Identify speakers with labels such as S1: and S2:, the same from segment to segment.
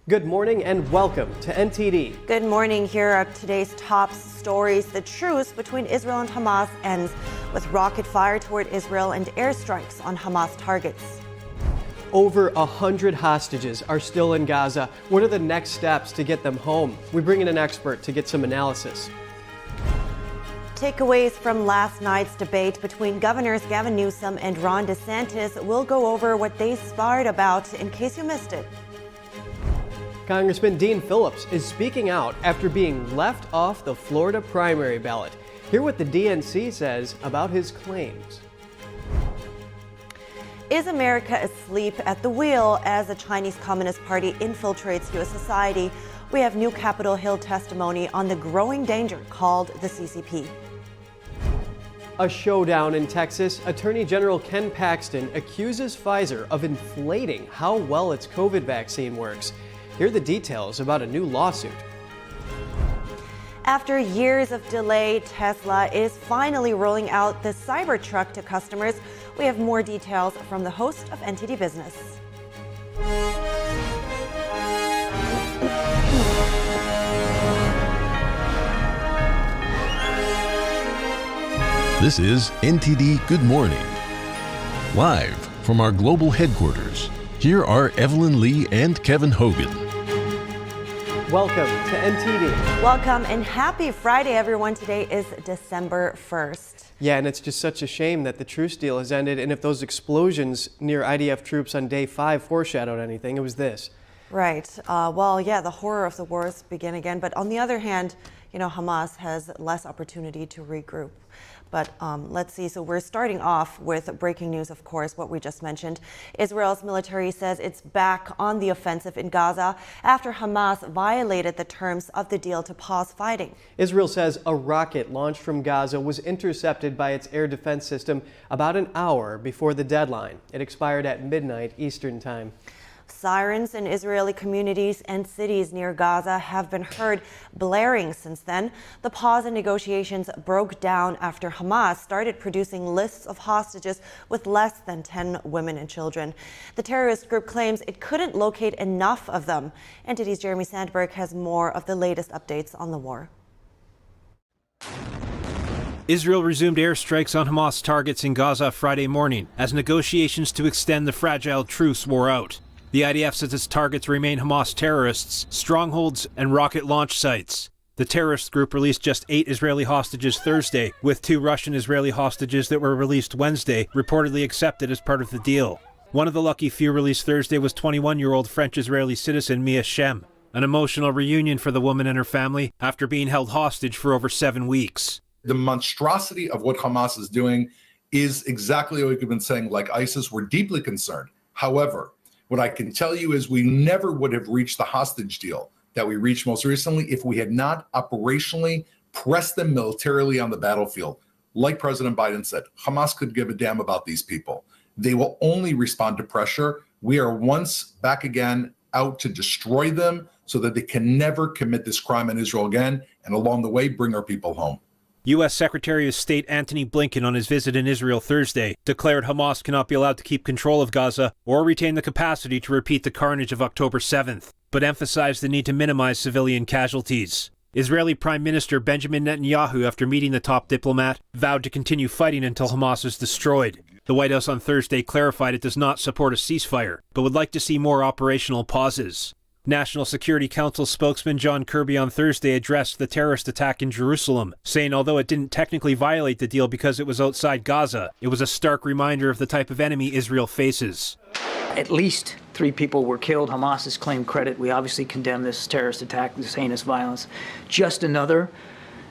S1: Good morning and welcome to NTD.
S2: Good morning. Here are today's top stories. The truce between Israel and Hamas ends with rocket fire toward Israel and airstrikes on Hamas targets.
S1: Over 100 hostages are still in Gaza. What are the next steps to get them home? We bring in an expert to get some analysis.
S2: Takeaways from last night's debate between Governors Gavin Newsom and Ron DeSantis. We'll go over what they sparred about in case you missed it.
S1: Congressman Dean Phillips is speaking out after being left off the Florida primary ballot. Hear what the DNC says about his claims.
S2: Is America asleep at the wheel as the Chinese Communist Party infiltrates U.S. society? We have new Capitol Hill testimony on the growing danger called the CCP.
S1: A showdown in Texas. Attorney General Ken Paxton accuses Pfizer of inflating how well its COVID vaccine works. Here are the details about a new lawsuit.
S2: After years of delay, Tesla is finally rolling out the Cybertruck to customers. We have more details from the host of NTD Business.
S3: This is NTD Good Morning. Live from our global headquarters, here are Evelyn Lee and Kevin Hogan.
S1: Welcome to NTD.
S2: Welcome and happy Friday, everyone. Today is December 1st.
S1: Yeah, and it's just such a shame that the truce deal has ended. And if those explosions near IDF troops on day 5 foreshadowed anything, it was this.
S2: Right. Well, yeah, the horror of the wars begin again. But on the other hand, you know, Hamas has less opportunity to regroup. But let's see. So we're starting off with breaking news, of course, what we just mentioned. Israel's military says it's back on the offensive in Gaza after Hamas violated the terms of the deal to pause fighting.
S1: Israel says a rocket launched from Gaza was intercepted by its air defense system about an hour before the deadline. It expired at midnight Eastern time.
S2: Sirens in Israeli communities and cities near Gaza have been heard blaring since then. The pause in negotiations broke down after Hamas started producing lists of hostages with less than 10 women and children. The terrorist group claims it couldn't locate enough of them. NTD's Jeremy Sandberg has more of the latest updates on the war.
S4: Israel resumed airstrikes on Hamas targets in Gaza Friday morning as negotiations to extend the fragile truce wore out. The IDF says its targets remain Hamas terrorists, strongholds, and rocket launch sites. The terrorist group released just 8 Israeli hostages Thursday, with 2 Russian-Israeli hostages that were released Wednesday reportedly accepted as part of the deal. One of the lucky few released Thursday was 21-year-old French-Israeli citizen Mia Shem, an emotional reunion for the woman and her family after being held hostage for over 7 weeks.
S5: The monstrosity of what Hamas is doing is exactly what we've been saying. Like ISIS, we're deeply concerned. However, what I can tell you is we never would have reached the hostage deal that we reached most recently if we had not operationally pressed them militarily on the battlefield. Like President Biden said, Hamas could give a damn about these people. They will only respond to pressure. We are once back again out to destroy them so that they can never commit this crime in Israel again, and along the way, bring our people home.
S4: U.S. Secretary of State Antony Blinken on his visit in Israel Thursday declared Hamas cannot be allowed to keep control of Gaza or retain the capacity to repeat the carnage of October 7th, but emphasized the need to minimize civilian casualties. Israeli Prime Minister Benjamin Netanyahu, after meeting the top diplomat, vowed to continue fighting until Hamas is destroyed. The White House on Thursday clarified it does not support a ceasefire, but would like to see more operational pauses. National Security Council spokesman John Kirby on Thursday addressed the terrorist attack in Jerusalem, saying although it didn't technically violate the deal because it was outside Gaza, it was a stark reminder of the type of enemy Israel faces.
S6: At least 3 people were killed. Hamas has claimed credit. We obviously condemn this terrorist attack, this heinous violence. Just another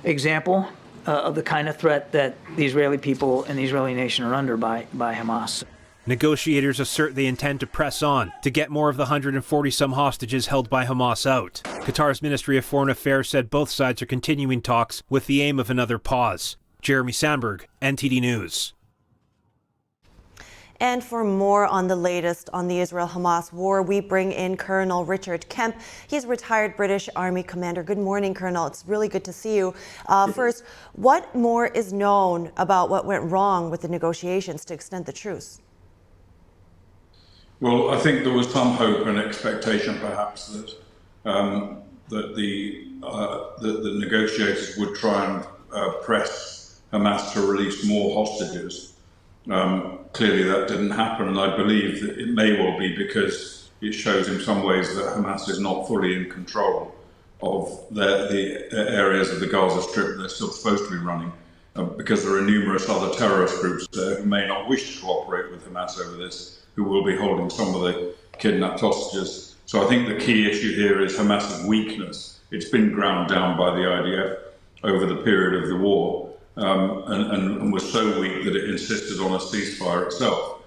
S6: example of the kind of threat that the Israeli people and the Israeli nation are under by Hamas.
S4: Negotiators assert they intend to press on to get more of the 140-some hostages held by Hamas out. Qatar's Ministry of Foreign Affairs said both sides are continuing talks with the aim of another pause. Jeremy Sandberg, NTD News.
S2: And for more on the latest on the Israel-Hamas war, we bring in Colonel Richard Kemp. He's a retired British Army commander. Good morning, Colonel. It's really good to see you. First, what more is known about what went wrong with the negotiations to extend the truce?
S7: Well, I think there was some hope and expectation, perhaps, that the negotiators would try and press Hamas to release more hostages. Clearly, that didn't happen, and I believe that it may well be because it shows in some ways that Hamas is not fully in control of the areas of the Gaza Strip they're still supposed to be running, because there are numerous other terrorist groups who may not wish to cooperate with Hamas over this, who will be holding some of the kidnapped hostages. So I think the key issue here is Hamas's weakness. It's been ground down by the IDF over the period of the war, and was so weak that it insisted on a ceasefire itself.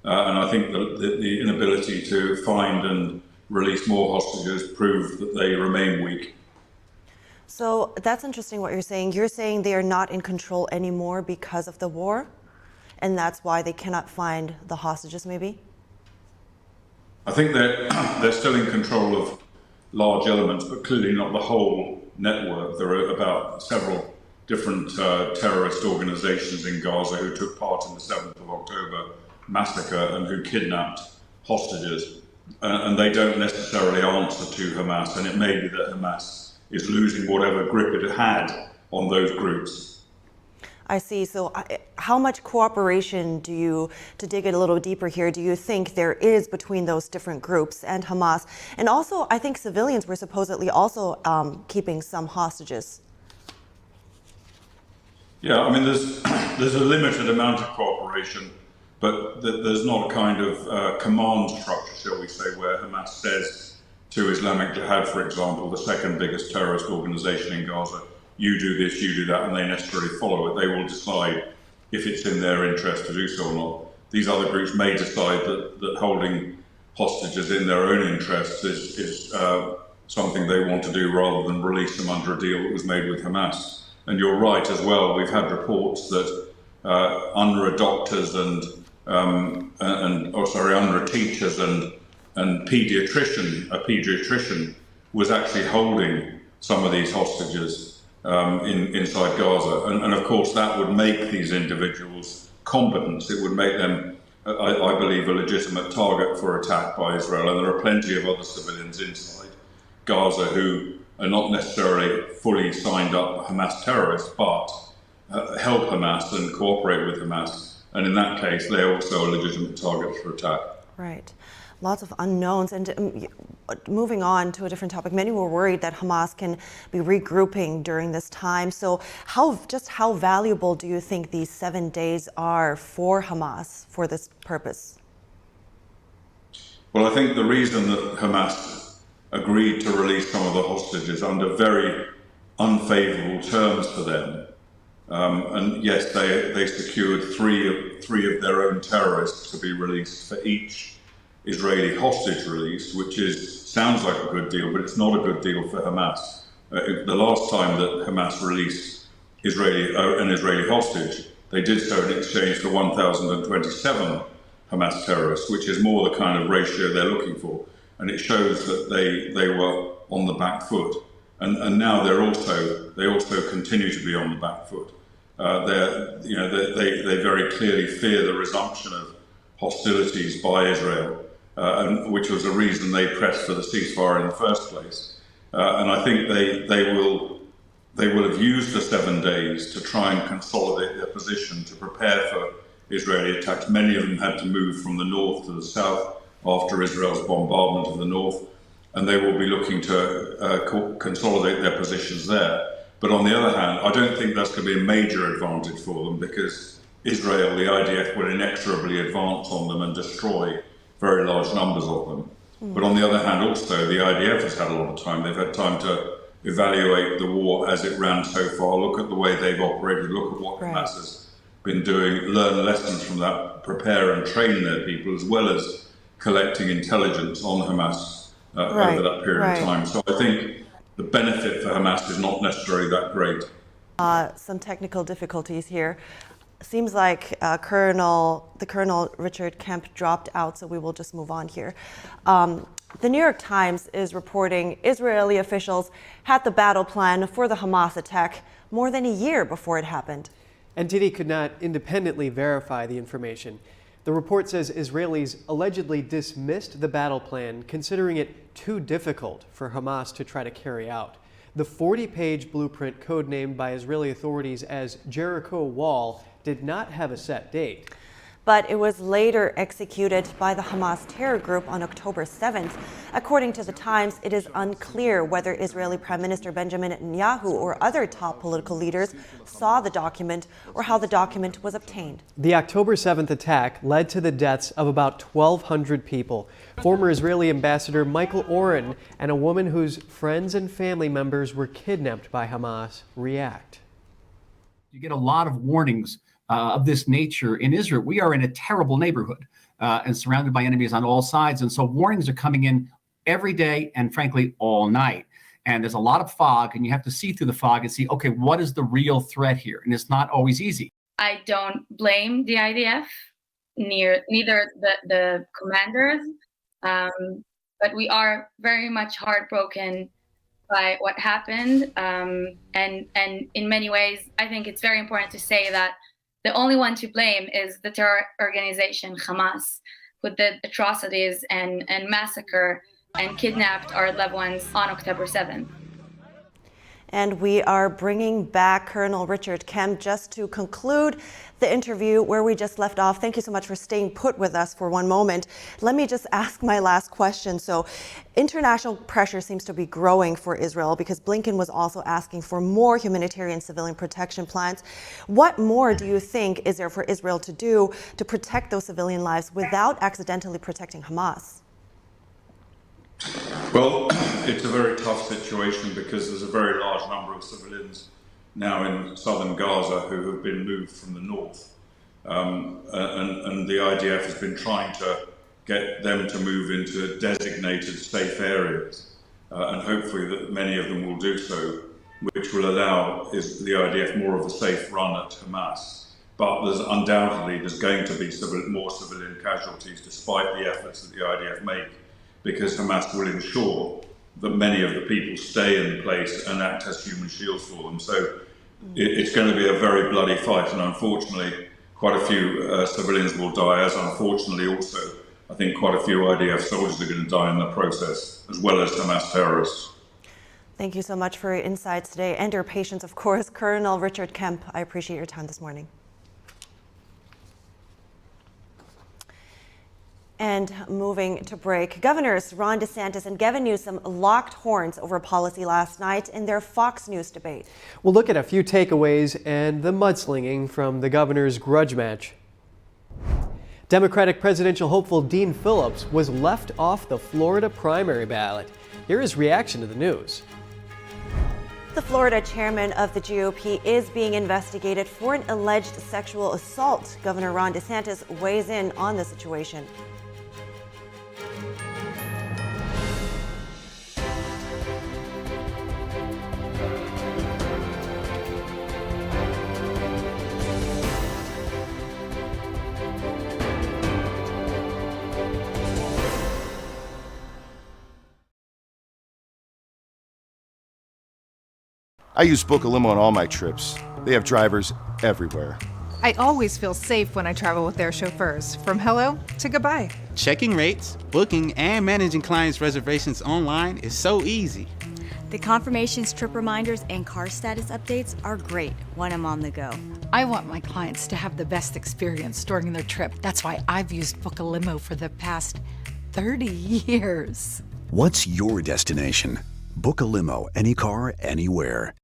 S7: And I think the inability to find and release more hostages prove that they remain weak.
S2: So that's interesting what you're saying. You're saying they are not in control anymore because of the war? And that's why they cannot find the hostages, maybe?
S7: I think they're still in control of large elements, but clearly not the whole network. There are about several different terrorist organizations in Gaza who took part in the 7th of October massacre and who kidnapped hostages. And they don't necessarily answer to Hamas, and it may be that Hamas is losing whatever grip it had on those groups.
S2: I see. So how much cooperation to dig it a little deeper here, do you think there is between those different groups and Hamas? And also, I think civilians were supposedly also keeping some hostages. Yeah,
S7: I mean, there's a limited amount of cooperation, but there's not a kind of command structure, shall we say, where Hamas says to Islamic Jihad, for example, the second biggest terrorist organization in Gaza, you do this, you do that, and they necessarily follow it. They will decide if it's in their interest to do so or not. These other groups may decide that holding hostages in their own interests is something they want to do rather than release them under a deal that was made with Hamas. And you're right as well, we've had reports that UNRWA doctors and UNRWA teachers and a pediatrician was actually holding some of these hostages inside Gaza. And of course, that would make these individuals combatant. It would make them, I believe, a legitimate target for attack by Israel. And there are plenty of other civilians inside Gaza who are not necessarily fully signed up Hamas terrorists, but help Hamas and cooperate with Hamas. And in that case, they're also a legitimate target for attack.
S2: Right. Lots of unknowns. And moving on to a different topic, many were worried that Hamas can be regrouping during this time. So how valuable do you think these 7 days are for Hamas for this purpose?
S7: Well, I think the reason that Hamas agreed to release some of the hostages under very unfavorable terms for them, and yes, they secured three of their own terrorists to be released for each Israeli hostage release, which sounds like a good deal, but it's not a good deal for Hamas. The last time that Hamas released an Israeli hostage, they did so in exchange for 1,027 Hamas terrorists, which is more the kind of ratio they're looking for. And it shows that they were on the back foot. And now they also continue to be on the back foot. They very clearly fear the resumption of hostilities by Israel, which was the reason they pressed for the ceasefire in the first place. And I think they will have used the 7 days to try and consolidate their position to prepare for Israeli attacks. Many of them had to move from the north to the south after Israel's bombardment of the north, and they will be looking to consolidate their positions there. But on the other hand, I don't think that's going to be a major advantage for them, because Israel, the IDF, will inexorably advance on them and destroy very large numbers of them. But on the other hand, also, the IDF has had a lot of time. They've had time to evaluate the war as it ran so far, look at the way they've operated, look at what Hamas has been doing, learn lessons from that, prepare and train their people, as well as collecting intelligence on Hamas over that period of time. So I think the benefit for Hamas is not necessarily that great.
S2: Some technical difficulties here. Seems like Colonel Richard Kemp dropped out, so we will just move on here. The New York Times is reporting Israeli officials had the battle plan for the Hamas attack more than a year before it happened.
S1: NTD could not independently verify the information. The report says Israelis allegedly dismissed the battle plan, considering it too difficult for Hamas to try to carry out. The 40-page blueprint, codenamed by Israeli authorities as Jericho Wall, did not have a set date.
S2: But it was later executed by the Hamas terror group on October 7th. According to the Times, it is unclear whether Israeli Prime Minister Benjamin Netanyahu or other top political leaders saw the document or how the document was obtained.
S1: The October 7th attack led to the deaths of about 1,200 people. Former Israeli Ambassador Michael Oren and a woman whose friends and family members were kidnapped by Hamas react.
S8: You get a lot of warnings of this nature in Israel. We are in a terrible neighborhood and surrounded by enemies on all sides. And so warnings are coming in every day and frankly, all night. And there's a lot of fog and you have to see through the fog and see, okay, what is the real threat here? And it's not always easy.
S9: I don't blame the IDF, neither the commanders, but we are very much heartbroken by what happened. And in many ways, I think it's very important to say that the only one to blame is the terror organization Hamas, with the atrocities and massacre and kidnapped our loved ones on October 7th.
S2: And we are bringing back Colonel Richard Kemp just to conclude the interview where we just left off. Thank you so much for staying put with us for one moment. Let me just ask my last question. So international pressure seems to be growing for Israel because Blinken was also asking for more humanitarian civilian protection plans. What more do you think is there for Israel to do to protect those civilian lives without accidentally protecting Hamas?
S7: Well, it's a very tough situation because there's a very large number of civilians now in southern Gaza who have been moved from the north. And the IDF has been trying to get them to move into designated safe areas. And hopefully that many of them will do so, which will allow the IDF more of a safe run at Hamas. But there's going to be more civilian casualties despite the efforts that the IDF make, because Hamas will ensure that many of the people stay in place and act as human shields for them. So it's going to be a very bloody fight, and unfortunately quite a few civilians will die, as unfortunately also I think quite a few IDF soldiers are going to die in the process, as well as Hamas terrorists.
S2: Thank you so much for your insights today and your patience, of course. Colonel Richard Kemp, I appreciate your time this morning. And moving to break, Governors Ron DeSantis and Gavin Newsom locked horns over policy last night in their Fox News debate.
S1: We'll look at a few takeaways and the mudslinging from the governor's grudge match. Democratic presidential hopeful Dean Phillips was left off the Florida primary ballot. Here is reaction to the news.
S2: The Florida chairman of the GOP is being investigated for an alleged sexual assault. Governor Ron DeSantis weighs in on the situation.
S10: I use Book a Limo on all my trips. They have drivers everywhere.
S11: I always feel safe when I travel with their chauffeurs, from hello to goodbye.
S12: Checking rates, booking, and managing clients' reservations online is so easy.
S13: The confirmations, trip reminders, and car status updates are great when I'm on the go.
S14: I want my clients to have the best experience during their trip. That's why I've used Book a Limo for the past 30 years.
S15: What's your destination? Book a limo, any car, anywhere.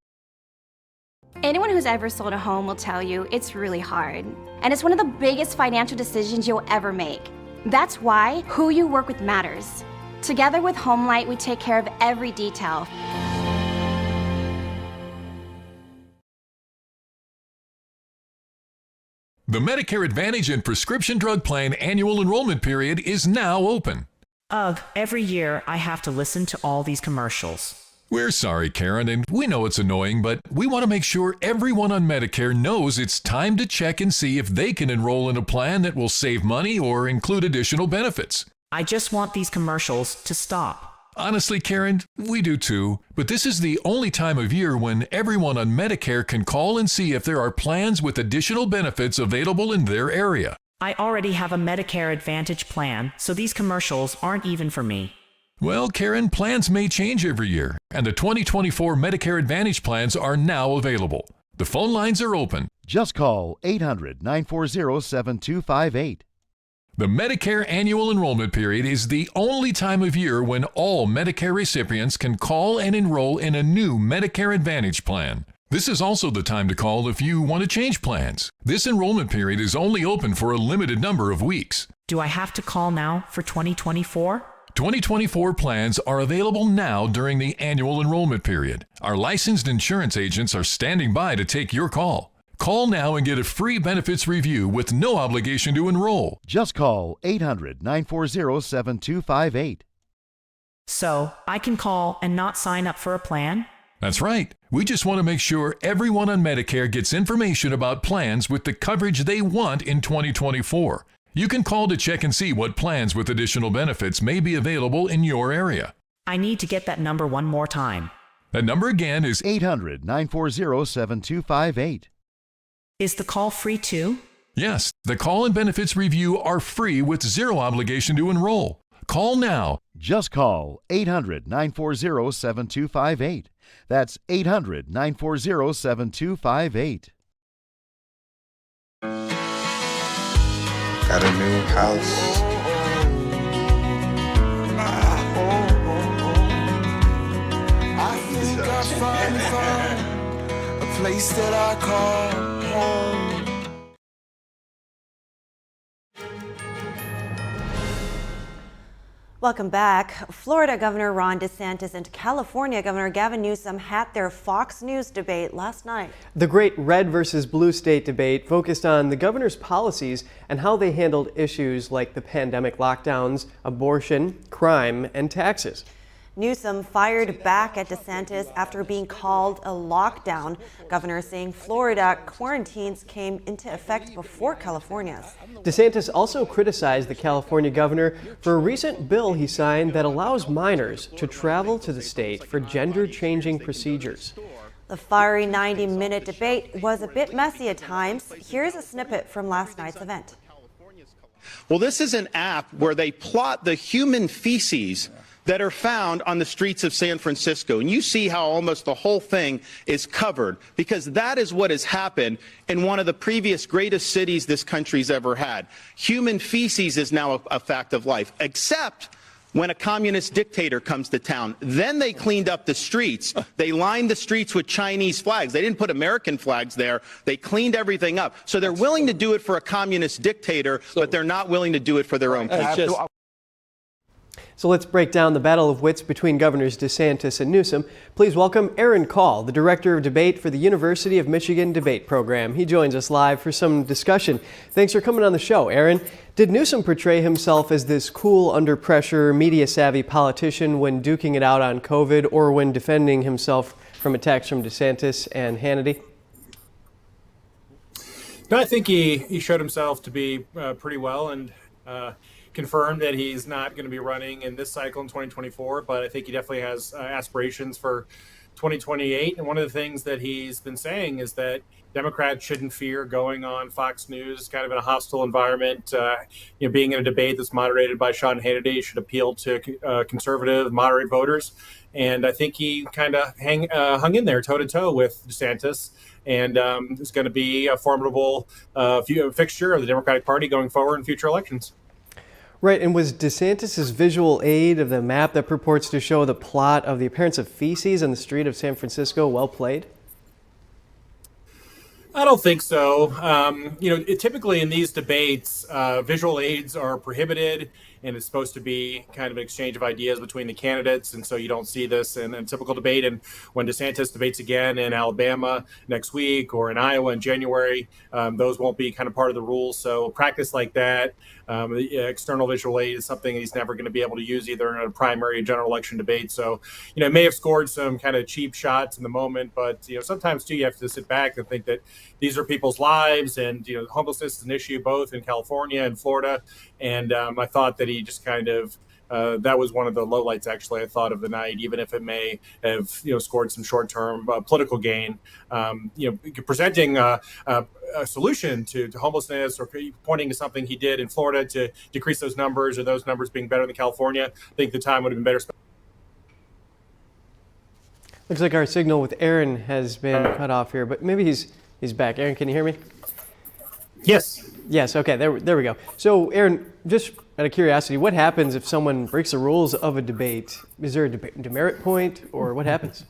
S16: Anyone who's ever sold a home will tell you it's really hard. And it's one of the biggest financial decisions you'll ever make. That's why who you work with matters. Together with HomeLight, we take care of every detail.
S3: The Medicare Advantage and Prescription Drug Plan annual enrollment period is now open.
S17: Ugh, every year I have to listen to all these commercials.
S3: We're sorry, Karen, and we know it's annoying, but we want to make sure everyone on Medicare knows it's time to check and see if they can enroll in a plan that will save money or include additional benefits.
S17: I just want these commercials to stop.
S3: Honestly, Karen, we do too. But this is the only time of year when everyone on Medicare can call and see if there are plans with additional benefits available in their area.
S17: I already have a Medicare Advantage plan, so these commercials aren't even for me.
S3: Well, Karen, plans may change every year, and the 2024 Medicare Advantage plans are now available. The phone lines are open.
S18: Just call 800-940-7258.
S3: The Medicare annual enrollment period is the only time of year when all Medicare recipients can call and enroll in a new Medicare Advantage plan. This is also the time to call if you want to change plans. This enrollment period is only open for a limited number of weeks.
S17: Do I have to call now for 2024?
S3: 2024 plans are available now during the annual enrollment period. Our licensed insurance agents are standing by to take your call. Call now and get a free benefits review with no obligation to enroll.
S18: Just call 800-940-7258.
S17: So, I can call and not sign up for a plan?
S3: That's right. We just want to make sure everyone on Medicare gets information about plans with the coverage they want in 2024. You can call to check and see what plans with additional benefits may be available in your area.
S17: I need to get that number one more time.
S3: That number again is
S18: 800-940-7258.
S17: Is the call free too?
S3: Yes, the call and benefits review are free with zero obligation to enroll. Call now.
S18: Just call 800-940-7258. That's 800-940-7258.
S19: Got a new house.
S20: I think I finally found a place that I call home.
S2: Welcome back. Florida Governor Ron DeSantis and California Governor Gavin Newsom had their Fox News debate last night.
S1: The great red versus blue state debate focused on the governor's policies and how they handled issues like the pandemic lockdowns, abortion, crime, and taxes.
S2: Newsom fired back at DeSantis after being called a lockdown. Governor saying Florida quarantines came into effect before California's.
S1: DeSantis also criticized the California governor for a recent bill he signed that allows minors to travel to the state for gender-changing procedures.
S2: The fiery 90-minute debate was a bit messy at times. Here's a snippet from last night's event.
S21: Well, this is an app where they plot the human feces that are found on the streets of San Francisco. And you see how almost the whole thing is covered, because that is what has happened in one of the previous greatest cities this country's ever had. Human feces is now a fact of life, except when a communist dictator comes to town. Then they cleaned up the streets. They lined the streets with Chinese flags. They didn't put American flags there. They cleaned everything up. So they're willing to do it for a communist dictator, but they're not willing to do it for their own people.
S1: So let's break down the battle of wits between Governors DeSantis and Newsom. Please welcome Aaron Call, the Director of Debate for the University of Michigan Debate Program. He joins us live for some discussion. Thanks for coming on the show, Aaron. Did Newsom portray himself as this cool, under-pressure, media-savvy politician when duking it out on COVID or when defending himself from attacks from DeSantis and Hannity?
S22: No, I think he showed himself to be pretty well and confirmed that he's not going to be running in this cycle in 2024, but I think he definitely has aspirations for 2028. And one of the things that he's been saying is that Democrats shouldn't fear going on Fox News, kind of in a hostile environment. Being in a debate that's moderated by Sean Hannity should appeal to conservative, moderate voters. And I think he kind of hung in there toe-to-toe with DeSantis. And is going to be a formidable fixture of the Democratic Party going forward in future elections.
S1: Right, and was DeSantis' visual aid of the map that purports to show the plot of the appearance of feces on the street of San Francisco well played?
S22: I don't think so. Typically in these debates, visual aids are prohibited, and it's supposed to be kind of an exchange of ideas between the candidates, and so you don't see this in a typical debate. And when DeSantis debates again in Alabama next week or in Iowa in January, those won't be kind of part of the rules. So practice like that, the external visual aid is something he's never going to be able to use either in a primary or general election debate. So, it may have scored some kind of cheap shots in the moment, but, sometimes too, you have to sit back and think that these are people's lives, and, homelessness is an issue both in California and Florida. And I thought that he just kind of, that was one of the lowlights, actually, I thought, of the night, even if it may have, scored some short-term political gain. Presenting a solution to homelessness, or pointing to something he did in Florida to decrease those numbers, or those numbers being better than California, I think the time would have been better spent.
S1: Looks like our signal with Aaron has been cut off here, but maybe he's back. Aaron, can you hear me?
S22: Yes.
S1: Yes, okay, there we go. So Aaron, just out of curiosity, what happens if someone breaks the rules of a debate? Is there a demerit point, or what happens?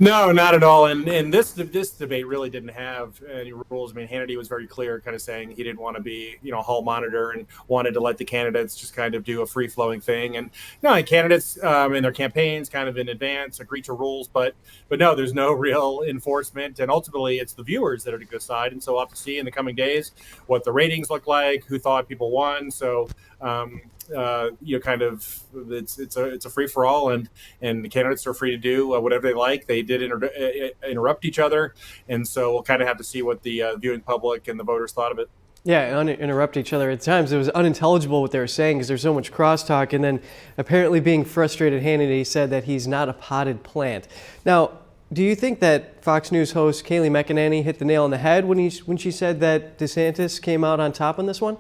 S22: No, not at all. And this debate really didn't have any rules. I mean, Hannity was very clear, kind of saying he didn't want to be, a hall monitor, and wanted to let the candidates just kind of do a free flowing thing. And no, candidates in their campaigns kind of in advance agree to rules, but no, there's no real enforcement. And ultimately, it's the viewers that are to decide. And so we'll have to see in the coming days what the ratings look like, who thought people won. So it's a free for all, and the candidates are free to do whatever they like. They did interrupt each other, and so we'll kind of have to see what the viewing public and the voters thought of it.
S1: Yeah, interrupt each other. At times it was unintelligible what they were saying because there's so much crosstalk, and then apparently being frustrated, Hannity said that he's not a potted plant. Now, do you think that Fox News host Kayleigh McEnany hit the nail on the head when she said that DeSantis came out on top on this one?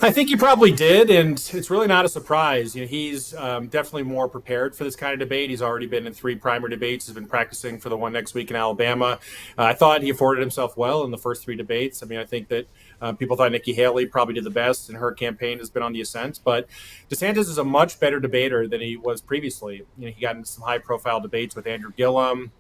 S22: I think he probably did, and it's really not a surprise. He's definitely more prepared for this kind of debate. He's already been in 3 primary debates. He's been practicing for the one next week in Alabama. I thought he afforded himself well in the first 3 debates. I mean, I think that people thought Nikki Haley probably did the best, and her campaign has been on the ascent. But DeSantis is a much better debater than he was previously. He got into some high-profile debates with Andrew Gillum,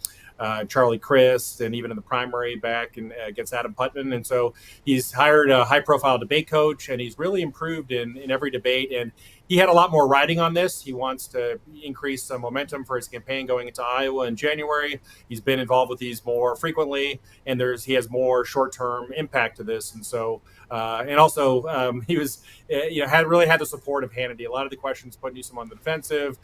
S22: Charlie Crist, and even in the primary back against Adam Putnam. And so he's hired a high-profile debate coach, and he's really improved in every debate. And he had a lot more riding on this. He wants to increase some momentum for his campaign going into Iowa in January. He's been involved with these more frequently, and he has more short-term impact to this. And so, he was, had the support of Hannity. A lot of the questions put Newsom on the defensive.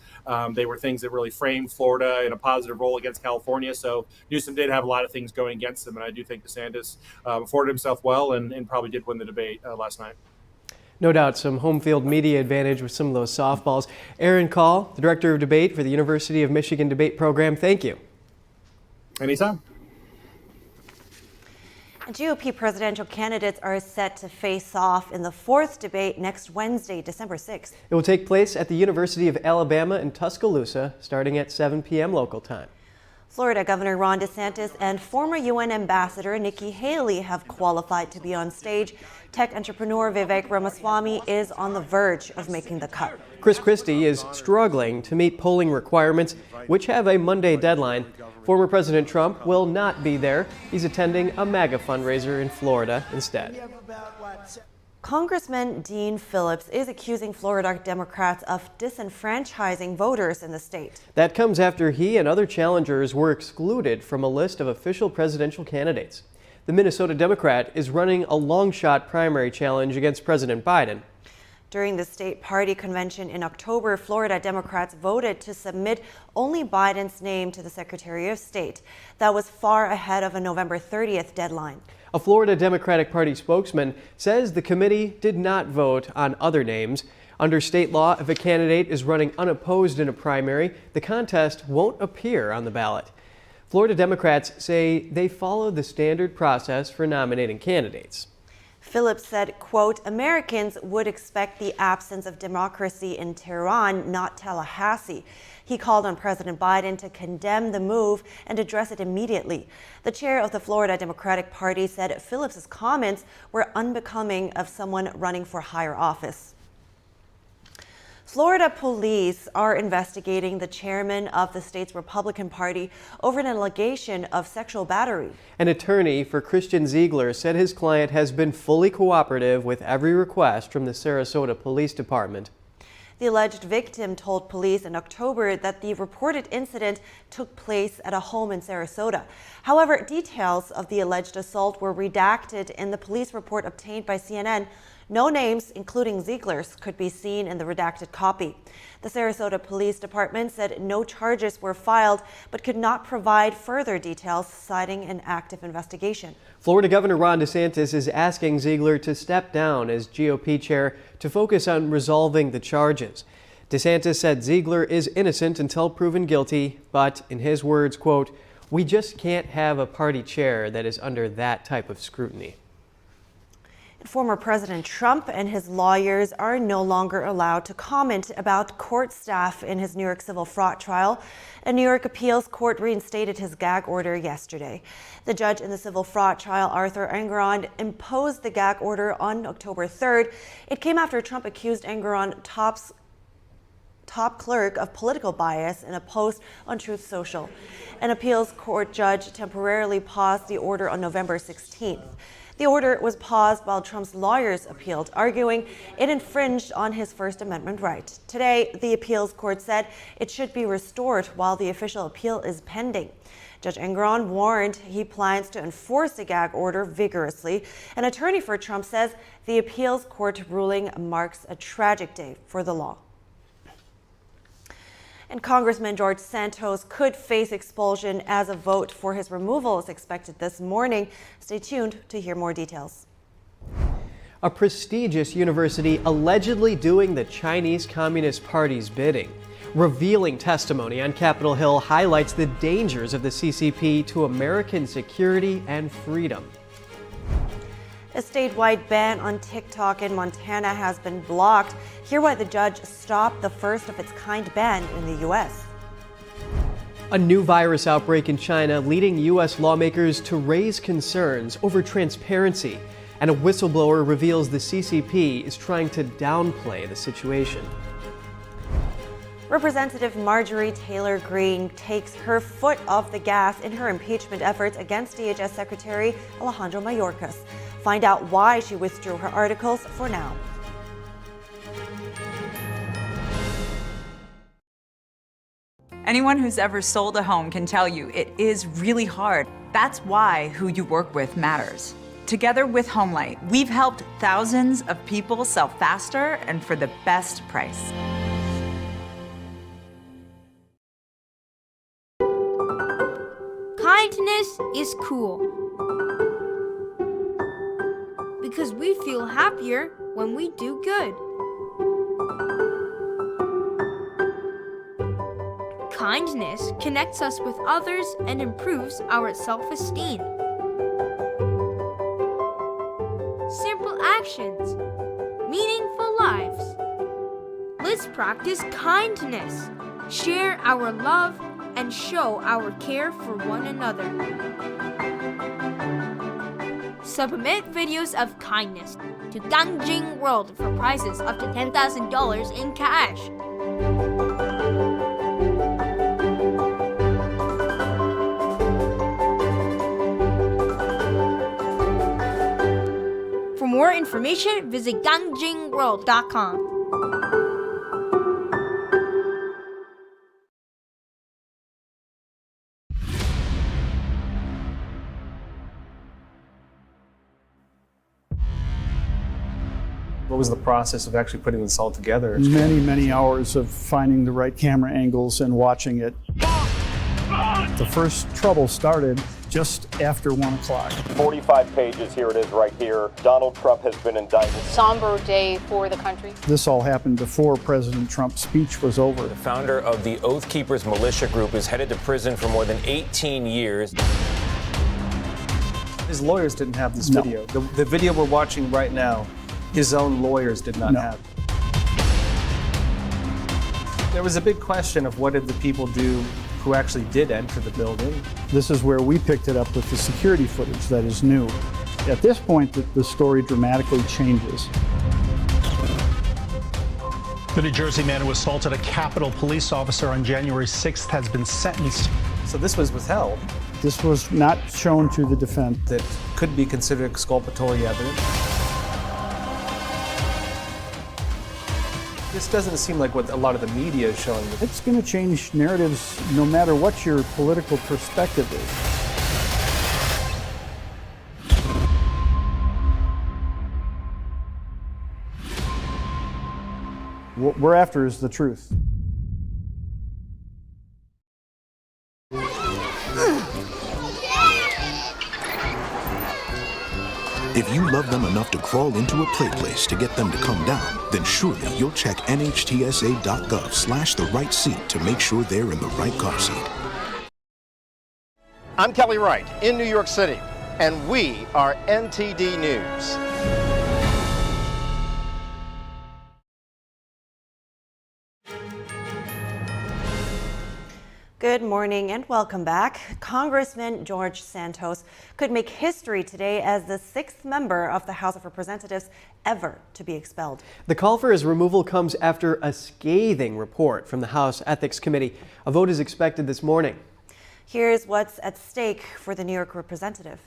S22: They were things that really framed Florida in a positive role against California. So Newsom did have a lot of things going against him, and I do think DeSantis afforded himself well and probably did win the debate last night.
S1: No doubt some home field media advantage with some of those softballs. Aaron Call, the Director of Debate for the University of Michigan Debate Program, thank you.
S22: Anytime.
S2: GOP presidential candidates are set to face off in the 4th debate next Wednesday, December 6th.
S1: It will take place at the University of Alabama in Tuscaloosa, starting at 7 p.m. local time.
S2: Florida Governor Ron DeSantis and former UN Ambassador Nikki Haley have qualified to be on stage. Tech entrepreneur Vivek Ramaswamy is on the verge of making the cut.
S1: Chris Christie is struggling to meet polling requirements, which have a Monday deadline. Former President Trump will not be there. He's attending a MAGA fundraiser in Florida instead.
S2: Congressman Dean Phillips is accusing Florida Democrats of disenfranchising voters in the state.
S1: That comes after he and other challengers were excluded from a list of official presidential candidates. The Minnesota Democrat is running a long-shot primary challenge against President Biden.
S2: During the state party convention in October, Florida Democrats voted to submit only Biden's name to the Secretary of State. That was far ahead of a November 30th deadline.
S1: A Florida Democratic Party spokesman says the committee did not vote on other names. Under state law, if a candidate is running unopposed in a primary, the contest won't appear on the ballot. Florida Democrats say they follow the standard process for nominating candidates.
S2: Phillips said, quote, Americans would expect the absence of democracy in Tehran, not Tallahassee. He called on President Biden to condemn the move and address it immediately. The chair of the Florida Democratic Party said Phillips's comments were unbecoming of someone running for higher office. Florida police are investigating the chairman of the state's Republican Party over an allegation of sexual battery.
S1: An attorney for Christian Ziegler said his client has been fully cooperative with every request from the Sarasota Police Department.
S2: The alleged victim told police in October that the reported incident took place at a home in Sarasota. However, details of the alleged assault were redacted in the police report obtained by CNN. No names, including Ziegler's, could be seen in the redacted copy. The Sarasota Police Department said no charges were filed, but could not provide further details, citing an active investigation.
S1: Florida Governor Ron DeSantis is asking Ziegler to step down as GOP chair to focus on resolving the charges. DeSantis said Ziegler is innocent until proven guilty, but in his words, quote, We just can't have a party chair that is under that type of scrutiny.
S2: Former President Trump and his lawyers are no longer allowed to comment about court staff in his New York civil fraud trial. A New York appeals court reinstated his gag order yesterday. The judge in the civil fraud trial, Arthur Engoron, imposed the gag order on October 3rd. It came after Trump accused Engoron, top clerk, of political bias in a post on Truth Social. An appeals court judge temporarily paused the order on November 16th. The order was paused while Trump's lawyers appealed, arguing it infringed on his First Amendment right. Today, the appeals court said it should be restored while the official appeal is pending. Judge Engoron warned he plans to enforce the gag order vigorously. An attorney for Trump says the appeals court ruling marks a tragic day for the law. And Congressman George Santos could face expulsion as a vote for his removal is expected this morning. Stay tuned to hear more details.
S1: A prestigious university allegedly doing the Chinese Communist Party's bidding. Revealing testimony on Capitol Hill highlights the dangers of the CCP to American security and freedom.
S2: A statewide ban on TikTok in Montana has been blocked. Hear why the judge stopped the first of its kind ban in the U.S.
S1: A new virus outbreak in China leading U.S. lawmakers to raise concerns over transparency. And a whistleblower reveals the CCP is trying to downplay the situation.
S2: Representative Marjorie Taylor Greene takes her foot off the gas in her impeachment efforts against DHS Secretary Alejandro Mayorkas. Find out why she withdrew her articles for now.
S5: Anyone who's ever sold a home can tell you it is really hard. That's why who you work with matters. Together with HomeLight, we've helped thousands of people sell faster and for the best price.
S19: Kindness is cool. Because we feel happier when we do good. Kindness connects us with others and improves our self-esteem. Simple actions, meaningful lives. Let's practice kindness, share our love, and show our care for one another. Submit videos of kindness to Gangjing World for prizes up to $10,000 in cash. For more information, visit gangjingworld.com.
S23: What was the process of actually putting this all together?
S24: Many hours of finding the right camera angles and watching it. The first trouble started just after 1 o'clock.
S25: 45 pages, here it is right here. Donald Trump has been indicted.
S26: Somber day for the country.
S24: This all happened before President Trump's speech was over.
S27: The founder of the Oath Keepers militia group is headed to prison for more than 18 years.
S23: His lawyers didn't have this video. The video we're watching right now, his own lawyers did not have. There was a big question of what did the people do who actually did enter the building.
S24: This is where we picked it up with the security footage that is new. At this point, the story dramatically changes.
S28: The New Jersey man who assaulted a Capitol police officer on January 6th has been sentenced.
S23: So this was withheld.
S24: This was not shown to the defense.
S23: That could be considered exculpatory evidence. This doesn't seem like what a lot of the media is showing.
S24: It's going to change narratives no matter what your political perspective is. What we're after is the truth.
S29: If you love them enough to crawl into a play place to get them to come down, then surely you'll check nhtsa.gov/the right seat to make sure they're in the right car seat.
S4: I'm Kelly Wright in New York City, and we are NTD News.
S2: Good morning and welcome back. Congressman George Santos could make history today as the 6th member of the House of Representatives ever to be expelled.
S1: The call for his removal comes after a scathing report from the House Ethics Committee. A vote is expected this morning.
S2: Here's what's at stake for the New York representative.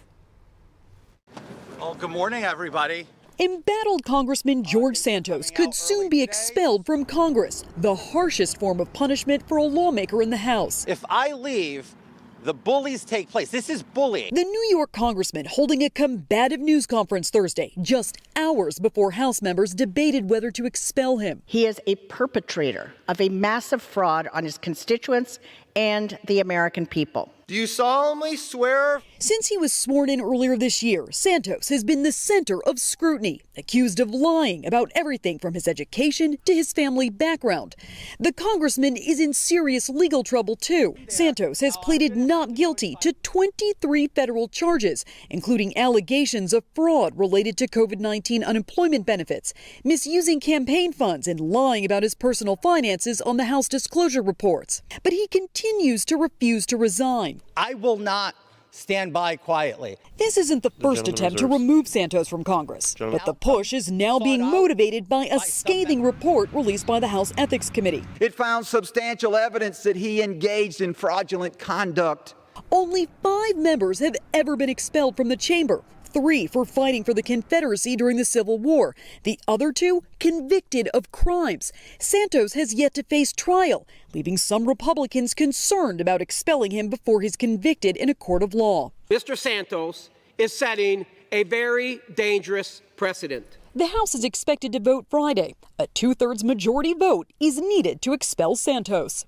S6: Well, good morning, everybody.
S7: Embattled Congressman George Santos could soon be expelled from Congress, the harshest form of punishment for a lawmaker in the House.
S6: If I leave, the bullies take place. This is bullying.
S7: The New York congressman holding a combative news conference Thursday, just hours before House members debated whether to expel him.
S8: He is a perpetrator of a massive fraud on his constituents and the American people.
S6: Do you solemnly swear?
S7: Since he was sworn in earlier this year, Santos has been the center of scrutiny, accused of lying about everything from his education to his family background. The congressman is in serious legal trouble, too. Santos has pleaded not guilty to 23 federal charges, including allegations of fraud related to COVID-19 unemployment benefits, misusing campaign funds, and lying about his personal finances on the House disclosure reports. But he continues to refuse to resign.
S6: I will not stand by quietly.
S7: This isn't the first attempt to remove Santos from Congress, but the push is now being motivated by a scathing report released by the House Ethics Committee.
S6: It found substantial evidence that he engaged in fraudulent conduct.
S7: Only 5 members have ever been expelled from the chamber. 3 for fighting for the Confederacy during the Civil War. The other 2 convicted of crimes. Santos has yet to face trial, leaving some Republicans concerned about expelling him before he's convicted in a court of law.
S9: Mr. Santos is setting a very dangerous precedent.
S7: The House is expected to vote Friday. A 2/3 majority vote is needed to expel Santos.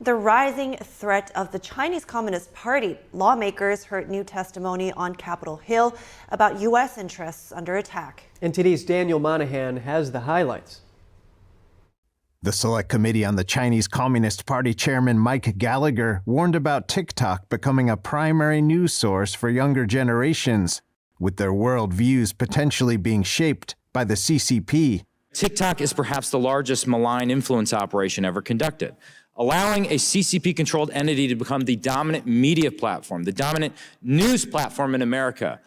S2: The rising threat of the Chinese Communist Party. Lawmakers heard new testimony on Capitol Hill about U.S. interests under attack.
S1: NTD's Daniel Monahan has the highlights.
S10: The Select Committee on the Chinese Communist Party Chairman Mike Gallagher warned about TikTok becoming a primary news source for younger generations, with their worldviews potentially being shaped by the CCP.
S11: TikTok is perhaps the largest malign influence operation ever conducted. Allowing a CCP-controlled entity to become the dominant media platform, the dominant news platform in America,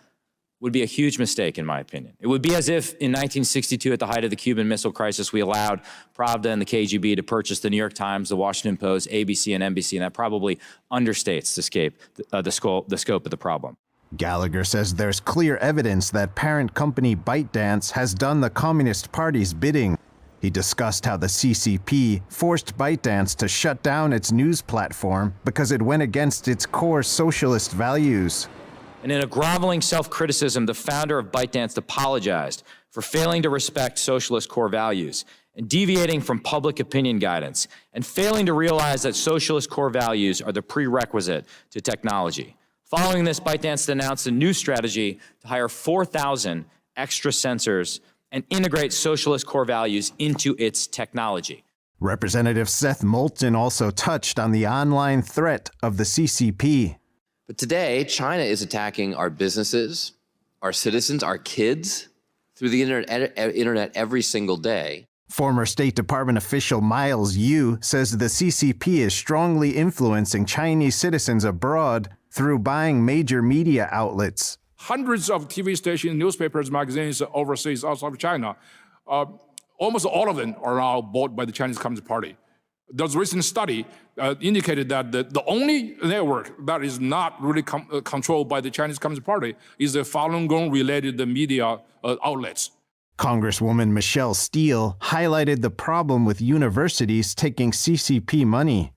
S11: would be a huge mistake, in my opinion. It would be as if in 1962, at the height of the Cuban Missile Crisis, we allowed Pravda and the KGB to purchase the New York Times, the Washington Post, ABC, and NBC, and that probably understates the scope of the problem.
S10: Gallagher says there's clear evidence that parent company ByteDance has done the Communist Party's bidding. He discussed how the CCP forced ByteDance to shut down its news platform because it went against its core socialist values.
S11: And in a groveling self-criticism, the founder of ByteDance apologized for failing to respect socialist core values and deviating from public opinion guidance and failing to realize that socialist core values are the prerequisite to technology. Following this, ByteDance announced a new strategy to hire 4,000 extra censors and integrate socialist core values into its technology.
S10: Representative Seth Moulton also touched on the online threat of the CCP.
S12: But today, China is attacking our businesses, our citizens, our kids through the internet every single day.
S10: Former State Department official Miles Yu says the CCP is strongly influencing Chinese citizens abroad through buying major media outlets.
S13: Hundreds of TV stations, newspapers, magazines overseas, outside of China, almost all of them are now bought by the Chinese Communist Party. There's a recent study indicated that the only network that is not really controlled by the Chinese Communist Party is the Falun Gong-related media outlets.
S10: Congresswoman Michelle Steele highlighted the problem with universities taking CCP money.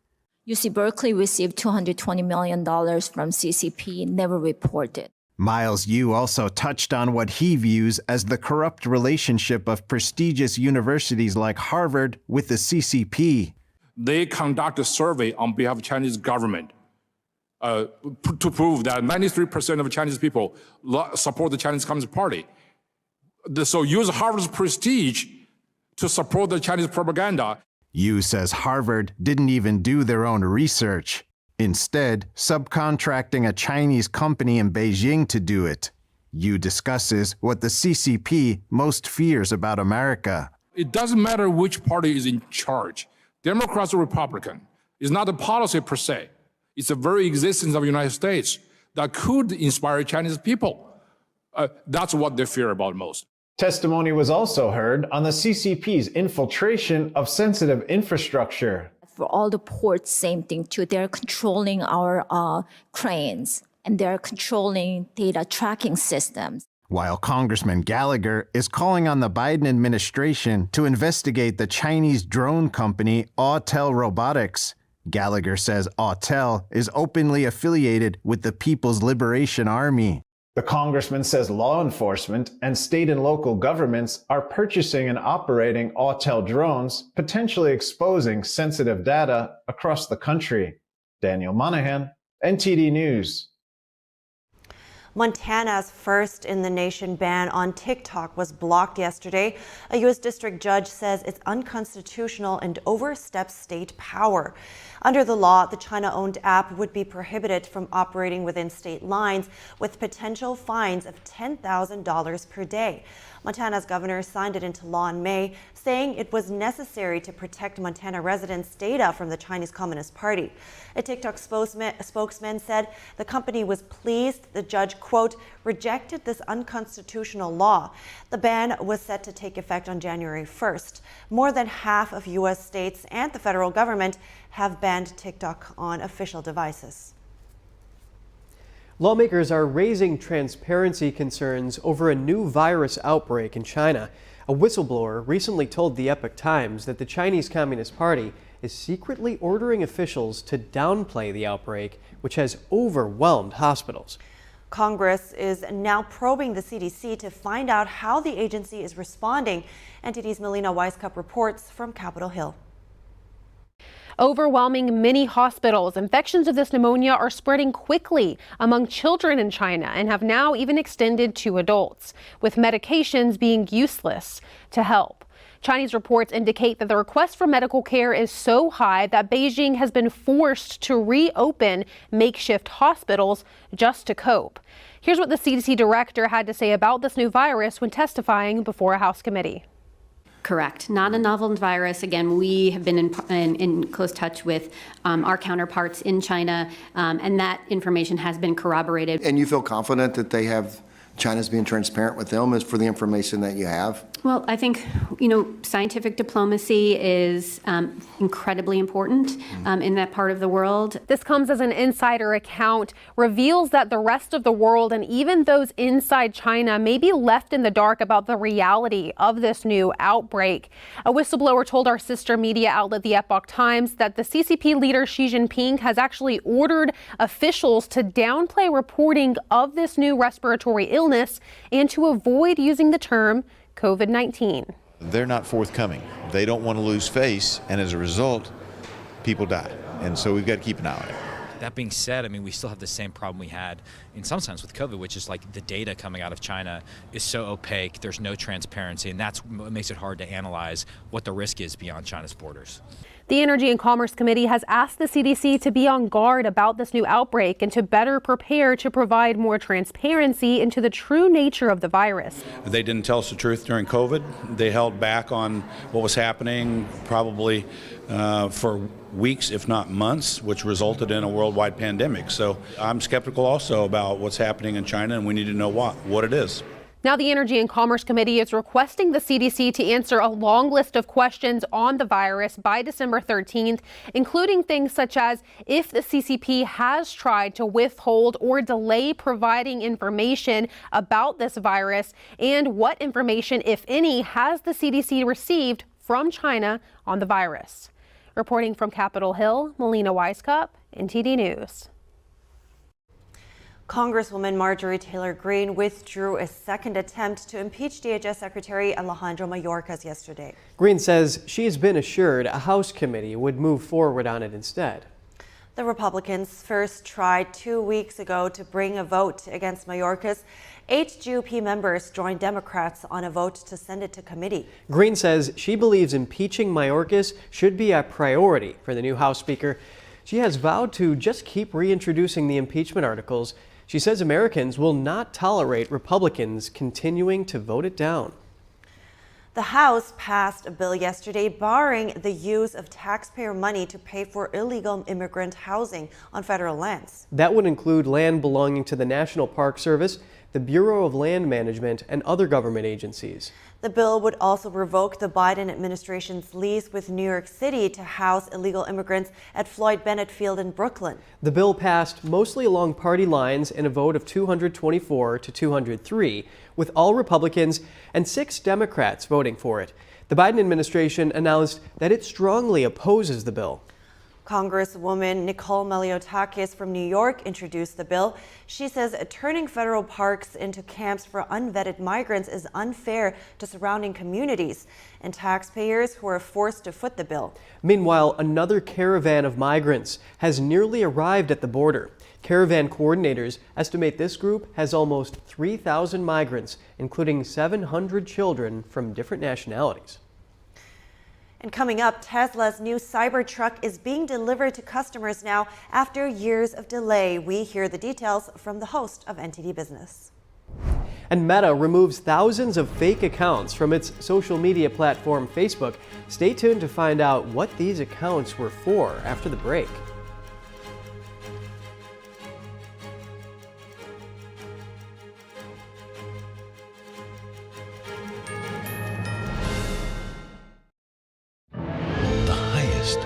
S30: UC Berkeley received $220 million from CCP, never reported.
S10: Miles Yu also touched on what he views as the corrupt relationship of prestigious universities like Harvard with the CCP.
S13: They conduct a survey on behalf of the Chinese government to prove that 93% of Chinese people support the Chinese Communist Party. So use Harvard's prestige to support the Chinese propaganda.
S10: Yu says Harvard didn't even do their own research. instead subcontracting a Chinese company in Beijing to do it. Yu discusses what the CCP most fears about America.
S13: It doesn't matter which party is in charge, Democrats or Republican. It's not a policy per se. It's the very existence of the United States that could inspire Chinese people. That's what they fear about most.
S10: Testimony was also heard on the CCP's infiltration of sensitive infrastructure.
S30: For all the ports, same thing too. They're controlling our cranes and they're controlling data tracking systems.
S10: While Congressman Gallagher is calling on the Biden administration to investigate the Chinese drone company Autel Robotics, Gallagher says Autel is openly affiliated with the People's Liberation Army. The congressman says law enforcement and state and local governments are purchasing and operating Autel drones, potentially exposing sensitive data across the country. Daniel Monahan, NTD News.
S2: Montana's first in the nation ban on TikTok was blocked yesterday. A U.S. district judge says it's unconstitutional and oversteps state power. Under the law, the China-owned app would be prohibited from operating within state lines with potential fines of $10,000 per day. Montana's governor signed it into law in May, saying it was necessary to protect Montana residents' data from the Chinese Communist Party. A TikTok spokesman said the company was pleased the judge, quote, rejected this unconstitutional law. The ban was set to take effect on January 1st. More than half of U.S. states and the federal government have banned TikTok on official devices.
S1: Lawmakers are raising transparency concerns over a new virus outbreak in China. A whistleblower recently told the Epoch Times that the Chinese Communist Party is secretly ordering officials to downplay the outbreak, which has overwhelmed hospitals.
S2: Congress is now probing the CDC to find out how the agency is responding. NTD's Melina Weisskopf reports from Capitol Hill.
S3: Overwhelming many hospitals, infections of this pneumonia are spreading quickly among children in China and have now even extended to adults, with medications being useless to help. Chinese reports indicate that the request for medical care is so high that Beijing has been forced to reopen makeshift hospitals just to cope. Here's what the CDC director had to say about this new virus when testifying before a House committee.
S5: Correct. Not a novel virus. Again, we have been in close touch with our counterparts in China, and that information has been corroborated.
S14: And you feel confident that China's being transparent with them as for the information that you have?
S5: Well, I think, scientific diplomacy is incredibly important in that part of the world.
S3: This comes as an insider account reveals that the rest of the world and even those inside China may be left in the dark about the reality of this new outbreak. A whistleblower told our sister media outlet, the Epoch Times, that the CCP leader Xi Jinping has actually ordered officials to downplay reporting of this new respiratory illness and to avoid using the term COVID-19.
S15: They're not forthcoming. They don't want to lose face, and as a result, people die. And so we've got to keep an eye on it.
S11: That being said, I mean, we still have the same problem we had in some sense with COVID, which is like the data coming out of China is so opaque, there's no transparency, and that's what makes it hard to analyze what the risk is beyond China's borders.
S3: The Energy and Commerce Committee has asked the CDC to be on guard about this new outbreak and to better prepare to provide more transparency into the true nature of the virus.
S16: They didn't tell us the truth during COVID. They held back on what was happening probably for weeks, if not months, which resulted in a worldwide pandemic. So I'm skeptical also about what's happening in China, and we need to know what it is.
S3: Now the Energy and Commerce Committee is requesting the CDC to answer a long list of questions on the virus by December 13th, including things such as if the CCP has tried to withhold or delay providing information about this virus and what information, if any, has the CDC received from China on the virus. Reporting from Capitol Hill, Melina Weisskopf, NTD News.
S2: Congresswoman Marjorie Taylor Greene withdrew a second attempt to impeach DHS Secretary Alejandro Mayorkas yesterday.
S1: Greene says she has been assured a House committee would move forward on it instead.
S2: The Republicans first tried 2 weeks ago to bring a vote against Mayorkas. 8 GOP members joined Democrats on a vote to send it to committee.
S1: Greene says she believes impeaching Mayorkas should be a priority for the new House Speaker. She has vowed to just keep reintroducing the impeachment articles. She says Americans will not tolerate Republicans continuing to vote it down.
S2: The House passed a bill yesterday barring the use of taxpayer money to pay for illegal immigrant housing on federal lands.
S1: That would include land belonging to the National Park Service, the Bureau of Land Management, and other government agencies.
S2: The bill would also revoke the Biden administration's lease with New York City to house illegal immigrants at Floyd Bennett Field in Brooklyn.
S1: The bill passed mostly along party lines in a vote of 224 to 203, with all Republicans and 6 Democrats voting for it. The Biden administration announced that it strongly opposes the bill.
S2: Congresswoman Nicole Maliotakis from New York introduced the bill. She says turning federal parks into camps for unvetted migrants is unfair to surrounding communities and taxpayers who are forced to foot the bill.
S1: Meanwhile, another caravan of migrants has nearly arrived at the border. Caravan coordinators estimate this group has almost 3,000 migrants, including 700 children from different nationalities.
S2: And coming up, Tesla's new Cybertruck is being delivered to customers now after years of delay. We hear the details from the host of NTD Business.
S1: And Meta removes thousands of fake accounts from its social media platform Facebook. Stay tuned to find out what these accounts were for after the break.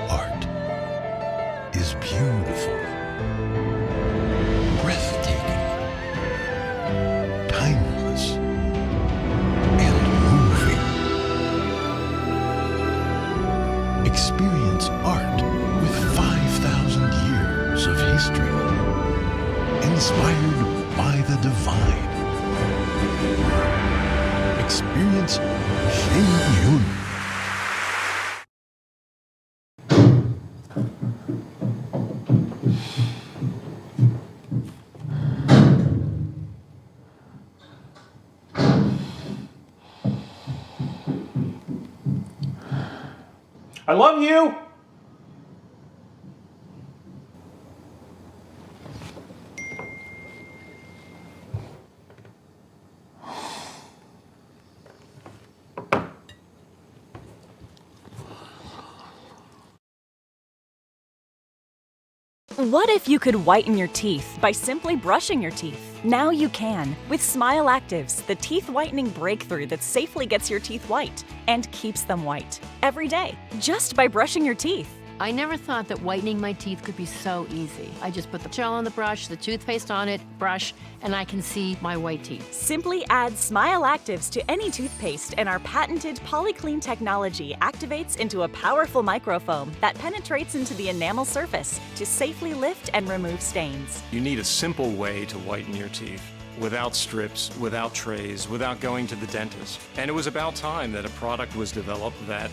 S29: Art is beautiful, breathtaking, timeless, and moving. Experience art with 5,000 years of history, inspired by the divine. Experience Shen Yun.
S23: I love you!
S17: What if you could whiten your teeth by simply brushing your teeth? Now you can with Smile Actives, the teeth whitening breakthrough that safely gets your teeth white and keeps them white every day, just by brushing your teeth.
S18: I never thought that whitening my teeth could be so easy. I just put the gel on the brush, the toothpaste on it, brush, and I can see my white teeth.
S17: Simply add Smile Actives to any toothpaste and our patented PolyClean technology activates into a powerful microfoam that penetrates into the enamel surface to safely lift and remove stains.
S19: You need a simple way to whiten your teeth. Without strips, without trays, without going to the dentist. And it was about time that a product was developed that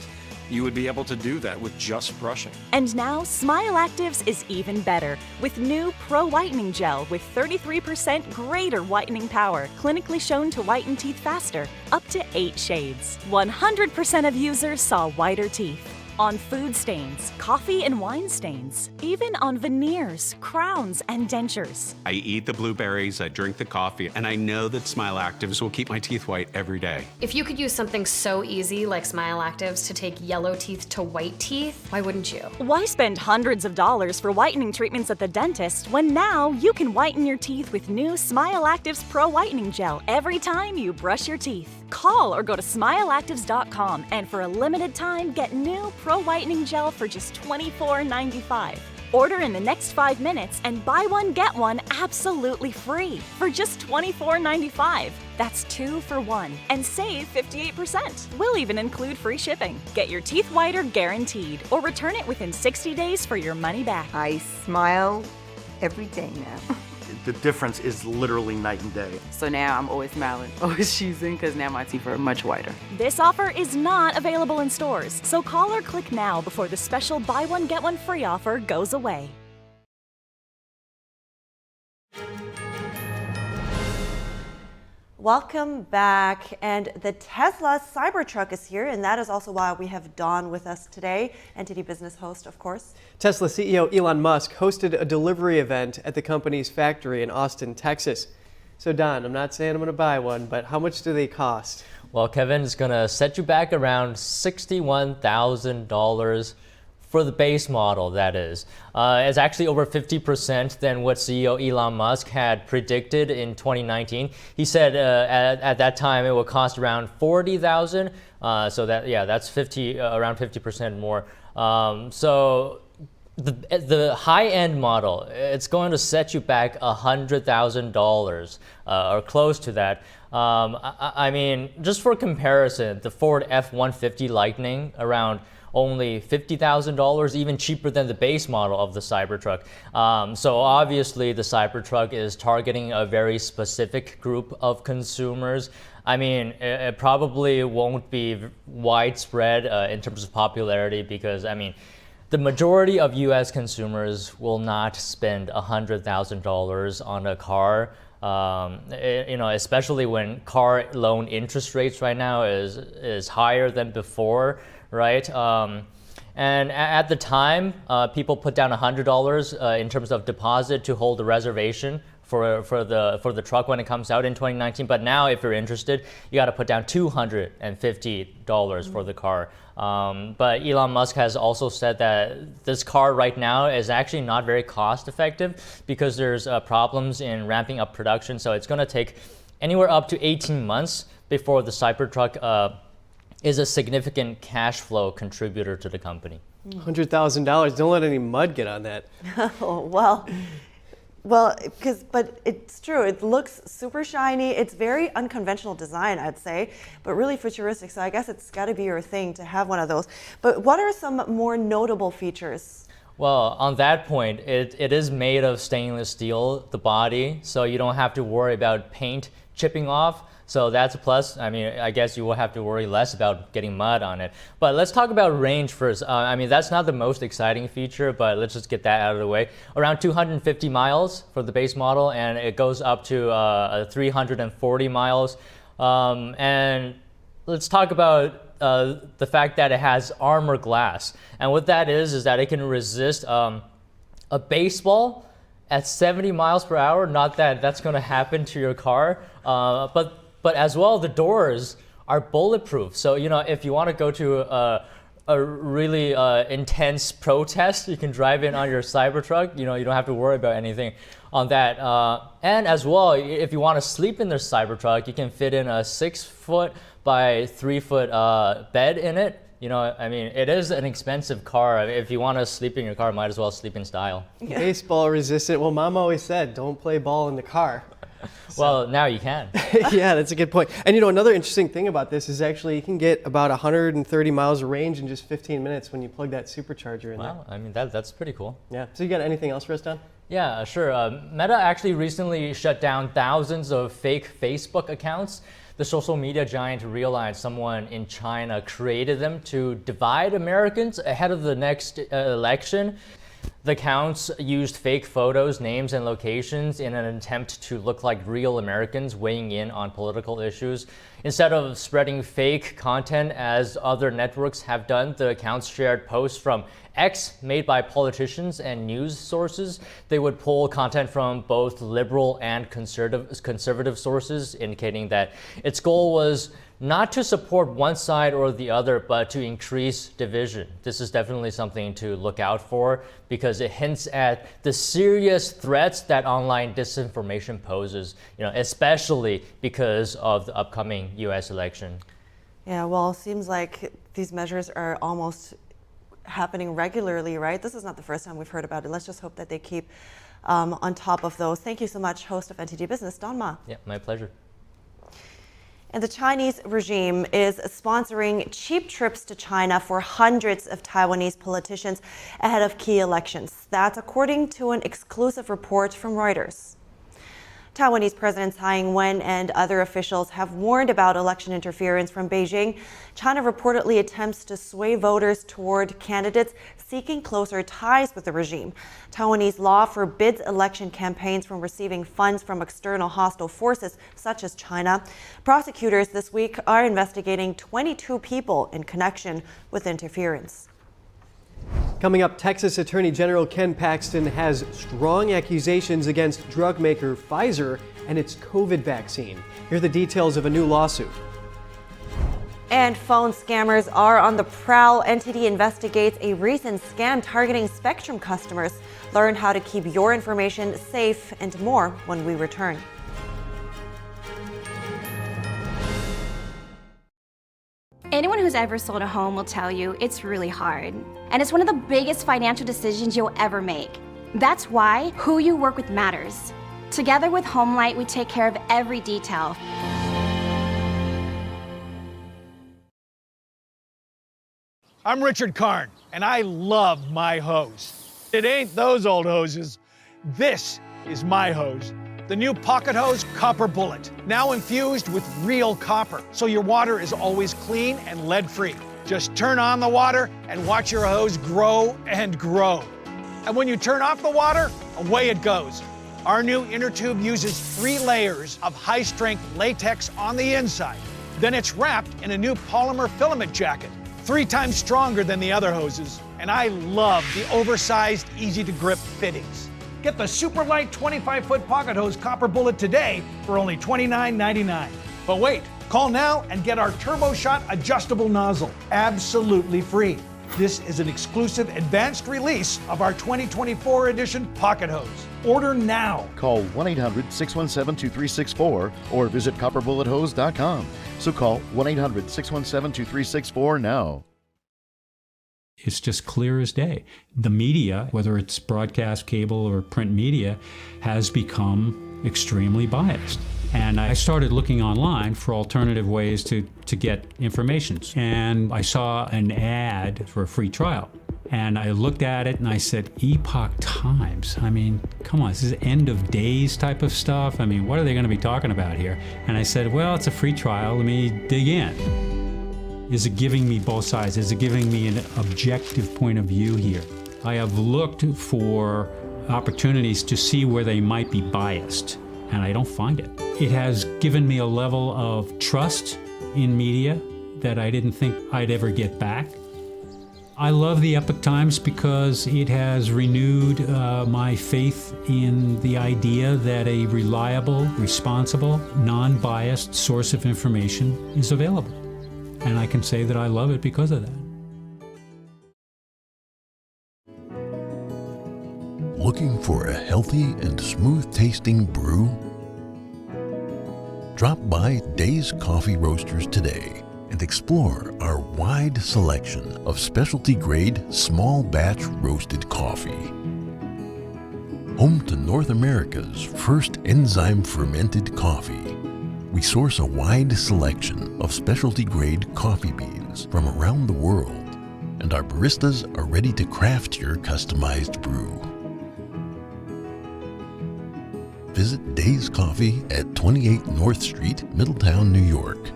S19: you would be able to do that with just brushing.
S17: And now, Smile Actives is even better with new Pro Whitening Gel with 33% greater whitening power, clinically shown to whiten teeth faster, up to 8 shades. 100% of users saw whiter teeth. On food stains, coffee and wine stains, even on veneers, crowns, and dentures.
S20: I eat the blueberries, I drink the coffee, and I know that Smile Actives will keep my teeth white every day.
S21: If you could use something so easy like Smile Actives to take yellow teeth to white teeth, why wouldn't you?
S17: Why spend hundreds of dollars for whitening treatments at the dentist when now you can whiten your teeth with new Smile Actives Pro Whitening Gel every time you brush your teeth? Call or go to smileactives.com and for a limited time get new Pro Whitening Gel for just $24.95. Order in the next 5 minutes and buy one get one absolutely free for just $24.95. That's 2 for 1 and save 58%. We'll even include free shipping. Get your teeth whiter guaranteed or return it within 60 days for your money back.
S22: I smile every day now.
S25: The difference is literally night and day.
S26: So now I'm always smiling, always choosing, because now my teeth are much whiter.
S17: This offer is not available in stores, so call or click now before the special buy one get one free offer goes away.
S2: Welcome back. And the Tesla Cybertruck is here, and that is also why we have Dawn with us today, NTD Business host, of course.
S1: Tesla CEO Elon Musk hosted a delivery event at the company's factory in Austin, Texas. So Don, I'm not saying I'm going to buy one, but how much do they cost?
S4: Well, Kevin, it's going to set you back around $61,000 for the base model, that is. It's actually over 50% than what CEO Elon Musk had predicted in 2019. He said at that time it would cost around $40,000. So that's around 50% more. So the high-end model, it's going to set you back $100,000 or close to that. I mean, just for comparison, the Ford F-150 Lightning around only $50,000, even cheaper than the base model of the Cybertruck. So obviously the Cybertruck is targeting a very specific group of consumers. I mean, it probably won't be widespread in terms of popularity because, I mean, the majority of US consumers will not spend $100,000 on a car. Especially when car loan interest rates right now is higher than before, right? And at the time, people put down $100 in terms of deposit to hold a reservation for the truck when it comes out in 2019. But now, if you're interested, you got to put down $250 for the car. But Elon Musk has also said that this car right now is actually not very cost effective because there's problems in ramping up production. So it's going to take anywhere up to 18 months before the Cybertruck is a significant cash flow contributor to the company.
S1: $100,000. Don't let any mud get on that.
S2: But it's true. It looks super shiny. It's very unconventional design, I'd say, but really futuristic. So I guess it's got to be your thing to have one of those. But what are some more notable features?
S4: Well, on that point, it is made of stainless steel, the body, so you don't have to worry about paint chipping off. So that's a plus. I mean, I guess you will have to worry less about getting mud on it. But let's talk about range first. I mean, that's not the most exciting feature, but let's just get that out of the way. Around 250 miles for the base model, and it goes up to 340 miles. And let's talk about the fact that it has armor glass. And what that is that it can resist a baseball at 70 miles per hour. Not that that's going to happen to your car, but as well, the doors are bulletproof. So, if you want to go to a really intense protest, you can drive in on your Cybertruck. You don't have to worry about anything on that. And as well, if you want to sleep in the Cybertruck, you can fit in a 6-foot by 3-foot bed in it. I mean, it is an expensive car. If you want to sleep in your car, might as well sleep in style.
S1: Yeah. Baseball resistant. Well, Mom always said, don't play ball in the car.
S4: Well, now you can.
S1: Yeah, that's a good point. And another interesting thing about this is actually you can get about 130 miles of range in just 15 minutes when you plug that supercharger in there.
S4: Wow, I mean, that's pretty cool.
S1: Yeah. So you got anything else for us, Don?
S4: Yeah, sure. Meta actually recently shut down thousands of fake Facebook accounts. The social media giant realized someone in China created them to divide Americans ahead of the next election. The accounts used fake photos, names, and locations in an attempt to look like real Americans weighing in on political issues. Instead of spreading fake content as other networks have done, the accounts shared posts from X made by politicians and news sources. They would pull content from both liberal and conservative sources, indicating that its goal was not to support one side or the other, but to increase division. This is definitely something to look out for because it hints at the serious threats that online disinformation poses, especially because of the upcoming US election.
S2: Yeah, well, it seems like these measures are almost happening regularly, right? This is not the first time we've heard about it. Let's just hope that they keep on top of those. Thank you so much, host of NTD Business, Don Ma.
S4: Yeah, my pleasure.
S2: And the Chinese regime is sponsoring cheap trips to China for hundreds of Taiwanese politicians ahead of key elections. That's according to an exclusive report from Reuters. Taiwanese President Tsai Ing-wen and other officials have warned about election interference from Beijing. China reportedly attempts to sway voters toward candidates seeking closer ties with the regime. Taiwanese law forbids election campaigns from receiving funds from external hostile forces such as China. Prosecutors this week are investigating 22 people in connection with interference.
S1: Coming up, Texas Attorney General Ken Paxton has strong accusations against drug maker Pfizer and its COVID vaccine. Here are the details of a new lawsuit.
S2: And phone scammers are on the prowl. NTD investigates a recent scam targeting Spectrum customers. Learn how to keep your information safe and more when we return.
S6: Anyone who's ever sold a home will tell you it's really hard. And it's one of the biggest financial decisions you'll ever make. That's why who you work with matters. Together with HomeLight, we take care of every detail.
S7: I'm Richard Karn, and I love my hose. It ain't those old hoses. This is my hose. The new Pocket Hose Copper Bullet, now infused with real copper, so your water is always clean and lead-free. Just turn on the water and watch your hose grow and grow. And when you turn off the water, away it goes. Our new inner tube uses 3 layers of high-strength latex on the inside. Then it's wrapped in a new polymer filament jacket, 3 times stronger than the other hoses. And I love the oversized, easy-to-grip fittings. Get the super light 25-foot Pocket Hose Copper Bullet today for only $29.99. But wait, call now and get our Turbo Shot adjustable nozzle, absolutely free. This is an exclusive advanced release of our 2024 edition Pocket Hose. Order now.
S8: Call 1-800-617-2364 or visit copperbullet.hose.com. So call 1-800-617-2364 now.
S9: It's just clear as day. The media, whether it's broadcast, cable, or print media, has become extremely biased. And I started looking online for alternative ways to get information. And I saw an ad for a free trial. And I looked at it and I said, Epoch Times. I mean, come on, this is end of days type of stuff. I mean, what are they going to be talking about here? And I said, well, it's a free trial. Let me dig in. Is it giving me both sides? Is it giving me an objective point of view here? I have looked for opportunities to see where they might be biased, and I don't find it. It has given me a level of trust in media that I didn't think I'd ever get back. I love the Epoch Times because it has renewed my faith in the idea that a reliable, responsible, non-biased source of information is available. And I can say that I love it because of that.
S29: Looking for a healthy and smooth-tasting brew? Drop by Days Coffee Roasters today and explore our wide selection of specialty-grade, small-batch roasted coffee. Home to North America's first enzyme-fermented coffee, we source a wide selection of specialty-grade coffee beans from around the world, and our baristas are ready to craft your customized brew. Visit Days Coffee at 28 North Street, Middletown, New York.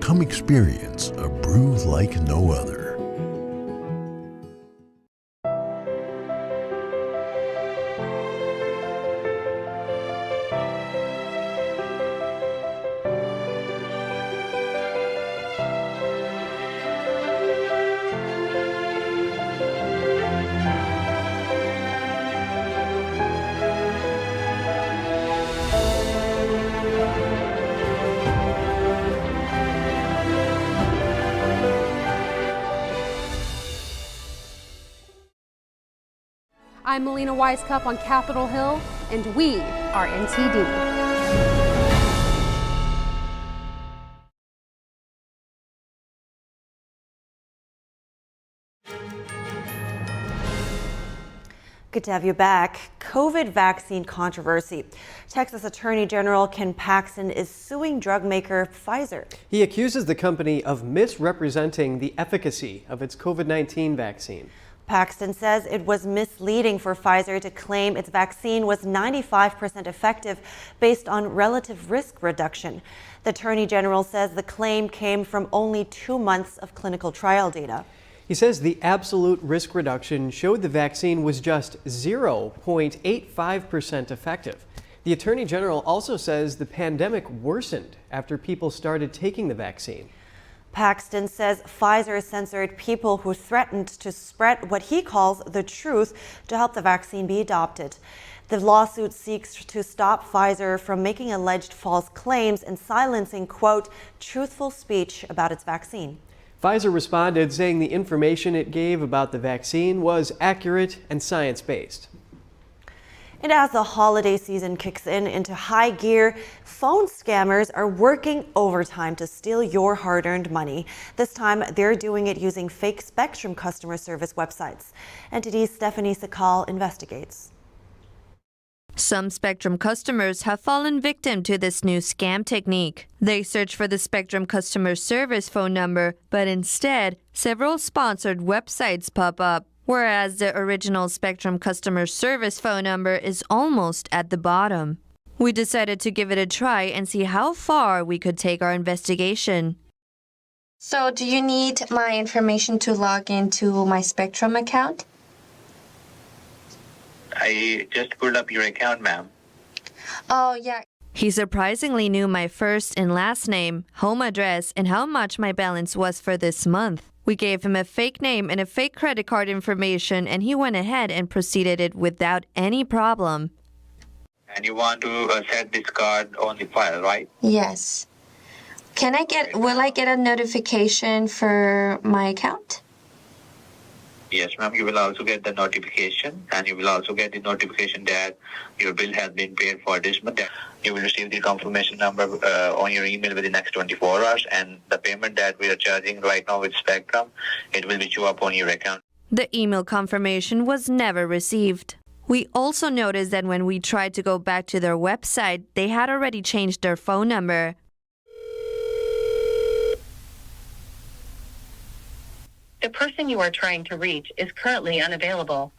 S29: Come experience a brew like no other.
S3: I'm Melina Wisecup on Capitol Hill, and we are NTD.
S2: Good to have you back. COVID vaccine controversy. Texas Attorney General Ken Paxton is suing drug maker Pfizer.
S1: He accuses the company of misrepresenting the efficacy of its COVID-19 vaccine.
S2: Paxton says it was misleading for Pfizer to claim its vaccine was 95% effective based on relative risk reduction. The Attorney General says the claim came from only 2 months of clinical trial data.
S1: He says the absolute risk reduction showed the vaccine was just 0.85% effective. The Attorney General also says the pandemic worsened after people started taking the vaccine.
S2: Paxton says Pfizer censored people who threatened to spread what he calls the truth to help the vaccine be adopted. The lawsuit seeks to stop Pfizer from making alleged false claims and silencing, quote, truthful speech about its vaccine.
S1: Pfizer responded saying the information it gave about the vaccine was accurate and science-based.
S2: And as the holiday season kicks into high gear, phone scammers are working overtime to steal your hard-earned money. This time, they're doing it using fake Spectrum customer service websites. NTD's Stephanie Sakal investigates.
S5: Some Spectrum customers have fallen victim to this new scam technique. They search for the Spectrum customer service phone number, but instead, several sponsored websites pop up. Whereas the original Spectrum customer service phone number is almost at the bottom. We decided to give it a try and see how far we could take our investigation.
S10: So, do you need my information to log into my Spectrum account?
S12: I just pulled up your account, ma'am.
S10: Oh, yeah.
S5: He surprisingly knew my first and last name, home address, and how much my balance was for this month. We gave him a fake name and a fake credit card information, and he went ahead and proceeded it without any problem.
S12: And you want to set this card on the file, right?
S10: Yes. Will I get a notification for my account?
S12: Yes, ma'am. You will also get the notification, and you will also get the notification that your bill has been paid for this month. You will receive the confirmation number on your email within the next 24 hours, and the payment that we are charging right now with Spectrum, it will be show up on your account.
S5: The email confirmation was never received. We also noticed that when we tried to go back to their website, they had already changed their phone number.
S13: The person you are trying to reach is currently unavailable.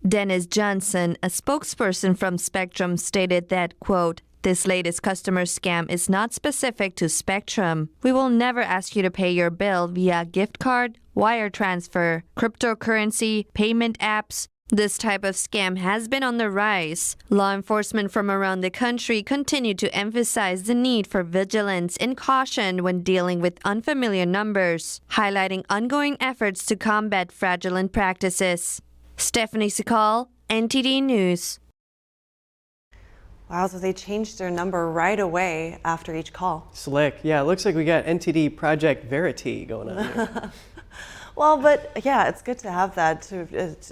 S5: Dennis Johnson, a spokesperson from Spectrum, stated that, quote, this latest customer scam is not specific to Spectrum. We will never ask you to pay your bill via gift card, wire transfer, cryptocurrency, payment apps. This type of scam has been on the rise. Law enforcement from around the country continue to emphasize the need for vigilance and caution when dealing with unfamiliar numbers, highlighting ongoing efforts to combat fraudulent practices. Stephanie Sakal, NTD News.
S2: Wow, so they changed their number right away after each call.
S1: Slick. Yeah, it looks like we got NTD Project Verity going on here.
S2: Well, but yeah, it's good to have that, to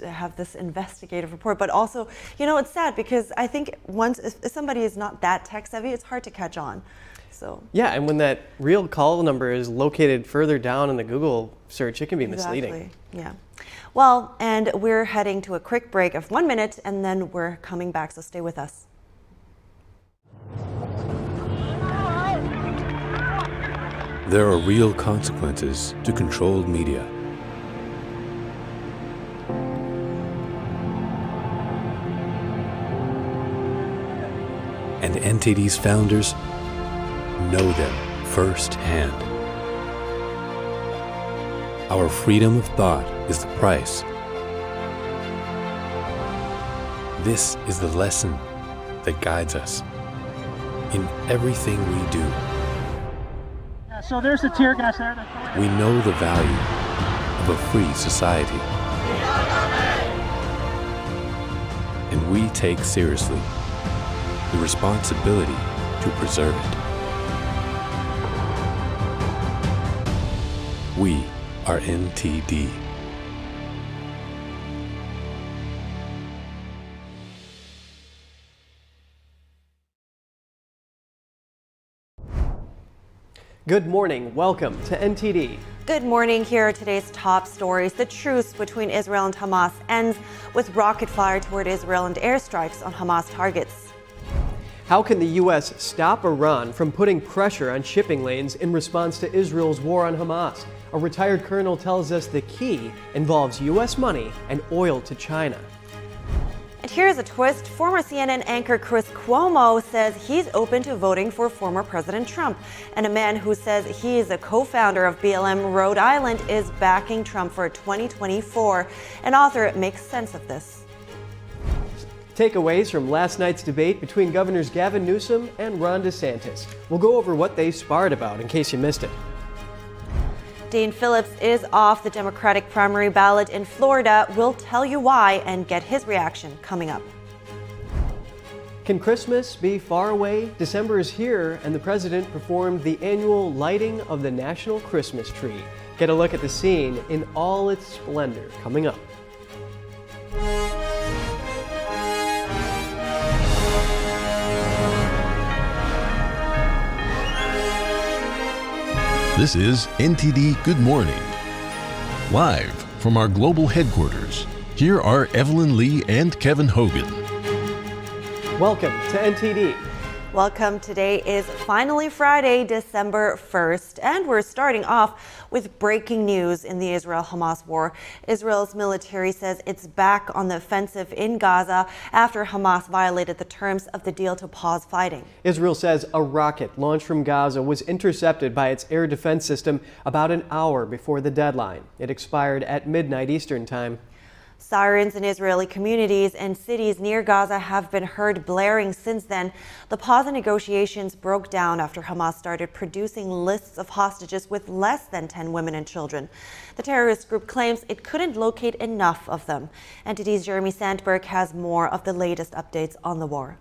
S2: have this investigative report. But also, you know, it's sad because I think once if somebody is not that tech savvy, it's hard to catch on. So
S1: yeah, and when that real call number is located further down in the Google search, it can be misleading.
S2: Yeah. Well, and we're heading to a quick break of 1 minute, and then we're coming back. So stay with us.
S14: There are real consequences to controlled media. And NTD's founders know them firsthand. Our freedom of thought is the price. This is the lesson that guides us in everything we do.
S15: So there's the tear gas there.
S14: We know the value of a free society. And we take seriously the responsibility to preserve it. We are NTD.
S1: Good morning. Welcome to NTD.
S2: Good morning. Here are today's top stories. The truce between Israel and Hamas ends with rocket fire toward Israel and airstrikes on Hamas targets.
S1: How can the U.S. stop Iran from putting pressure on shipping lanes in response to Israel's war on Hamas? A retired colonel tells us the key involves U.S. money and oil to China.
S2: And here's a twist. Former CNN anchor Chris Cuomo says he's open to voting for former President Trump. And a man who says he is a co-founder of BLM Rhode Island is backing Trump for 2024. An author makes sense of this.
S1: Takeaways from last night's debate between Governors Gavin Newsom and Ron DeSantis. We'll go over what they sparred about in case you missed it.
S2: Dean Phillips is off the Democratic primary ballot in Florida. We'll tell you why and get his reaction coming up.
S1: Can Christmas be far away? December is here, and the president performed the annual lighting of the national Christmas tree. Get a look at the scene in all its splendor coming up.
S29: This is NTD Good Morning. Live from our global headquarters, here are Evelyn Lee and Kevin Hogan.
S1: Welcome to NTD.
S2: Welcome. Today is finally Friday, December 1st, and we're starting off with breaking news in the Israel-Hamas war. Israel's military says it's back on the offensive in Gaza after Hamas violated the terms of the deal to pause fighting.
S1: Israel says a rocket launched from Gaza was intercepted by its air defense system about an hour before the deadline. It expired at midnight Eastern time.
S2: Sirens in Israeli communities and cities near Gaza have been heard blaring since then. The pause in negotiations broke down after Hamas started producing lists of hostages with less than 10 women and children. The terrorist group claims it couldn't locate enough of them. NTD's Jeremy Sandberg has more of the latest updates on the war.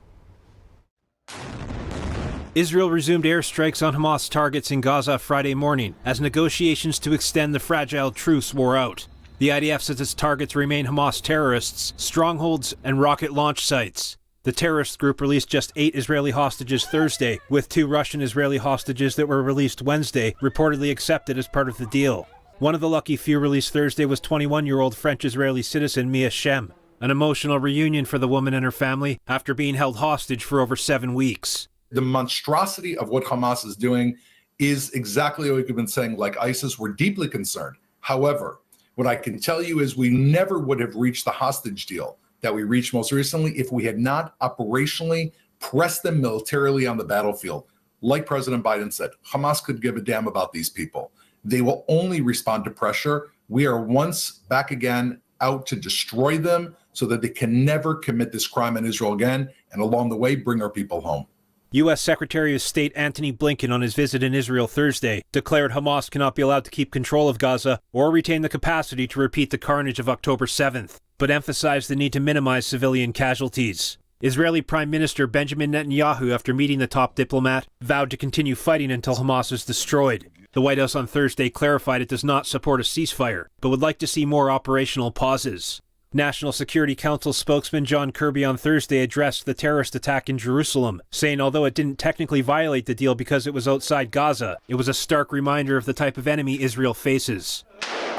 S11: Israel resumed airstrikes on Hamas targets in Gaza Friday morning as negotiations to extend the fragile truce wore out. The IDF says its targets remain Hamas terrorists, strongholds, and rocket launch sites. The terrorist group released just 8 Israeli hostages Thursday, with 2 Russian-Israeli hostages that were released Wednesday reportedly accepted as part of the deal. One of the lucky few released Thursday was 21-year-old French-Israeli citizen Mia Shem, an emotional reunion for the woman and her family after being held hostage for over 7 weeks.
S16: The monstrosity of what Hamas is doing is exactly what we've been saying. Like ISIS, we're deeply concerned. However, what I can tell you is we never would have reached the hostage deal that we reached most recently if we had not operationally pressed them militarily on the battlefield. Like President Biden said, Hamas could give a damn about these people. They will only respond to pressure. We are once back again out to destroy them so that they can never commit this crime in Israel again, and along the way, bring our people home.
S11: U.S. Secretary of State Antony Blinken on his visit in Israel Thursday declared Hamas cannot be allowed to keep control of Gaza or retain the capacity to repeat the carnage of October 7th, but emphasized the need to minimize civilian casualties. Israeli Prime Minister Benjamin Netanyahu, after meeting the top diplomat, vowed to continue fighting until Hamas is destroyed. The White House on Thursday clarified it does not support a ceasefire, but would like to see more operational pauses. National Security Council spokesman John Kirby on Thursday addressed the terrorist attack in Jerusalem, saying although it didn't technically violate the deal because it was outside Gaza, it was a stark reminder of the type of enemy Israel faces.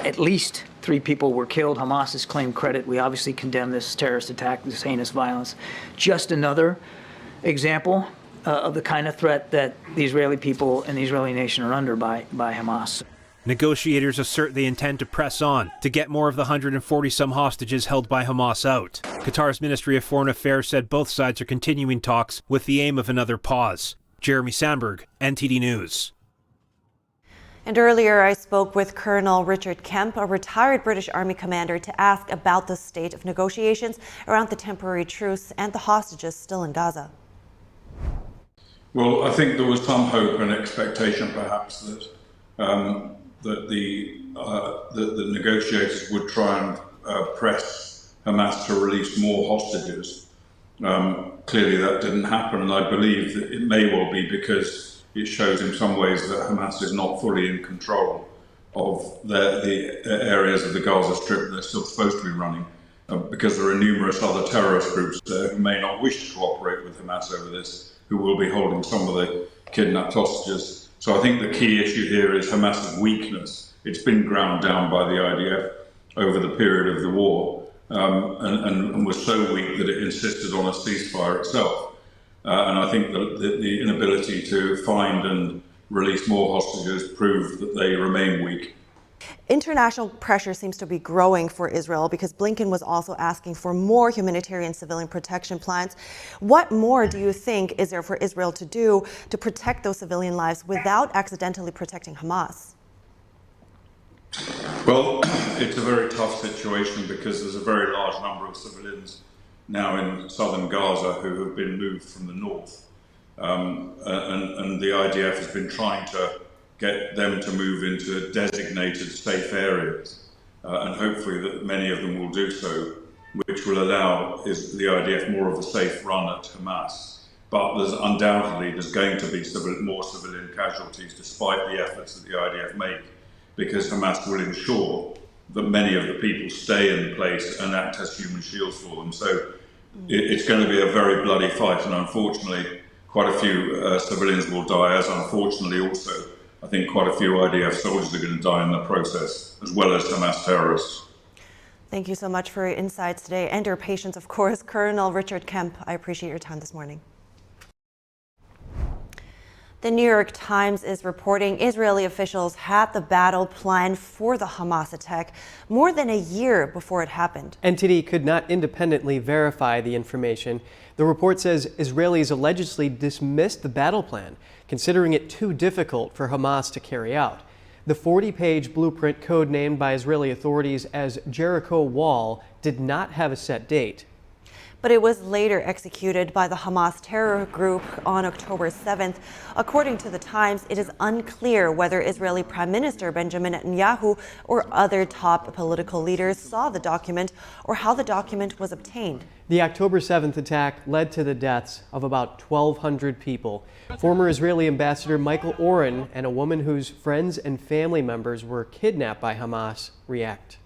S18: At least 3 people were killed. Hamas has claimed credit. We obviously condemn this terrorist attack, this heinous violence. Just another example of the kind of threat that the Israeli people and the Israeli nation are under by Hamas.
S11: Negotiators assert they intend to press on to get more of the 140-some hostages held by Hamas out. Qatar's Ministry of Foreign Affairs said both sides are continuing talks with the aim of another pause. Jeremy Sandberg, NTD News.
S2: And earlier I spoke with Colonel Richard Kemp, a retired British Army commander, to ask about the state of negotiations around the temporary truce and the hostages still in Gaza.
S19: Well, I think there was some hope and expectation perhaps that the negotiators would try and press Hamas to release more hostages. Clearly that didn't happen, and I believe that it may well be because it shows in some ways that Hamas is not fully in control of the areas of the Gaza Strip they're still supposed to be running, because there are numerous other terrorist groups who may not wish to cooperate with Hamas over this, who will be holding some of the kidnapped hostages. So I think the key issue here is Hamas's weakness. It's been ground down by the IDF over the period of the war, and was so weak that it insisted on a ceasefire itself. And I think that the inability to find and release more hostages prove that they remain weak.
S2: International pressure seems to be growing for Israel because Blinken was also asking for more humanitarian civilian protection plans. What more do you think is there for Israel to do to protect those civilian lives without accidentally protecting Hamas?
S19: Well, it's a very tough situation because there's a very large number of civilians now in southern Gaza who have been moved from the north. And the IDF has been trying to get them to move into designated safe areas, and hopefully that many of them will do so, which will allow the IDF more of a safe run at Hamas. But there's going to be more civilian casualties despite the efforts that the IDF make, because Hamas will ensure that many of the people stay in place and act as human shields for them. So it's going to be a very bloody fight, and unfortunately quite a few civilians will die, as unfortunately also I think quite a few IDF soldiers are going to die in the process, as well as Hamas terrorists.
S2: Thank you so much for your insights today and your patience, of course. Colonel Richard Kemp, I appreciate your time this morning. The New York Times is reporting Israeli officials had the battle planned for the Hamas attack more than a year before it happened.
S1: NTD could not independently verify the information. The report says Israelis allegedly dismissed the battle plan, considering it too difficult for Hamas to carry out. The 40-page blueprint, codenamed by Israeli authorities as Jericho Wall, did not have a set date.
S2: But it was later executed by the Hamas terror group on October 7th. According to the Times, it is unclear whether Israeli Prime Minister Benjamin Netanyahu or other top political leaders saw the document or how the document was obtained.
S1: The October 7th attack led to the deaths of about 1,200 people. Former Israeli Ambassador Michael Oren and a woman whose friends and family members were kidnapped by Hamas react.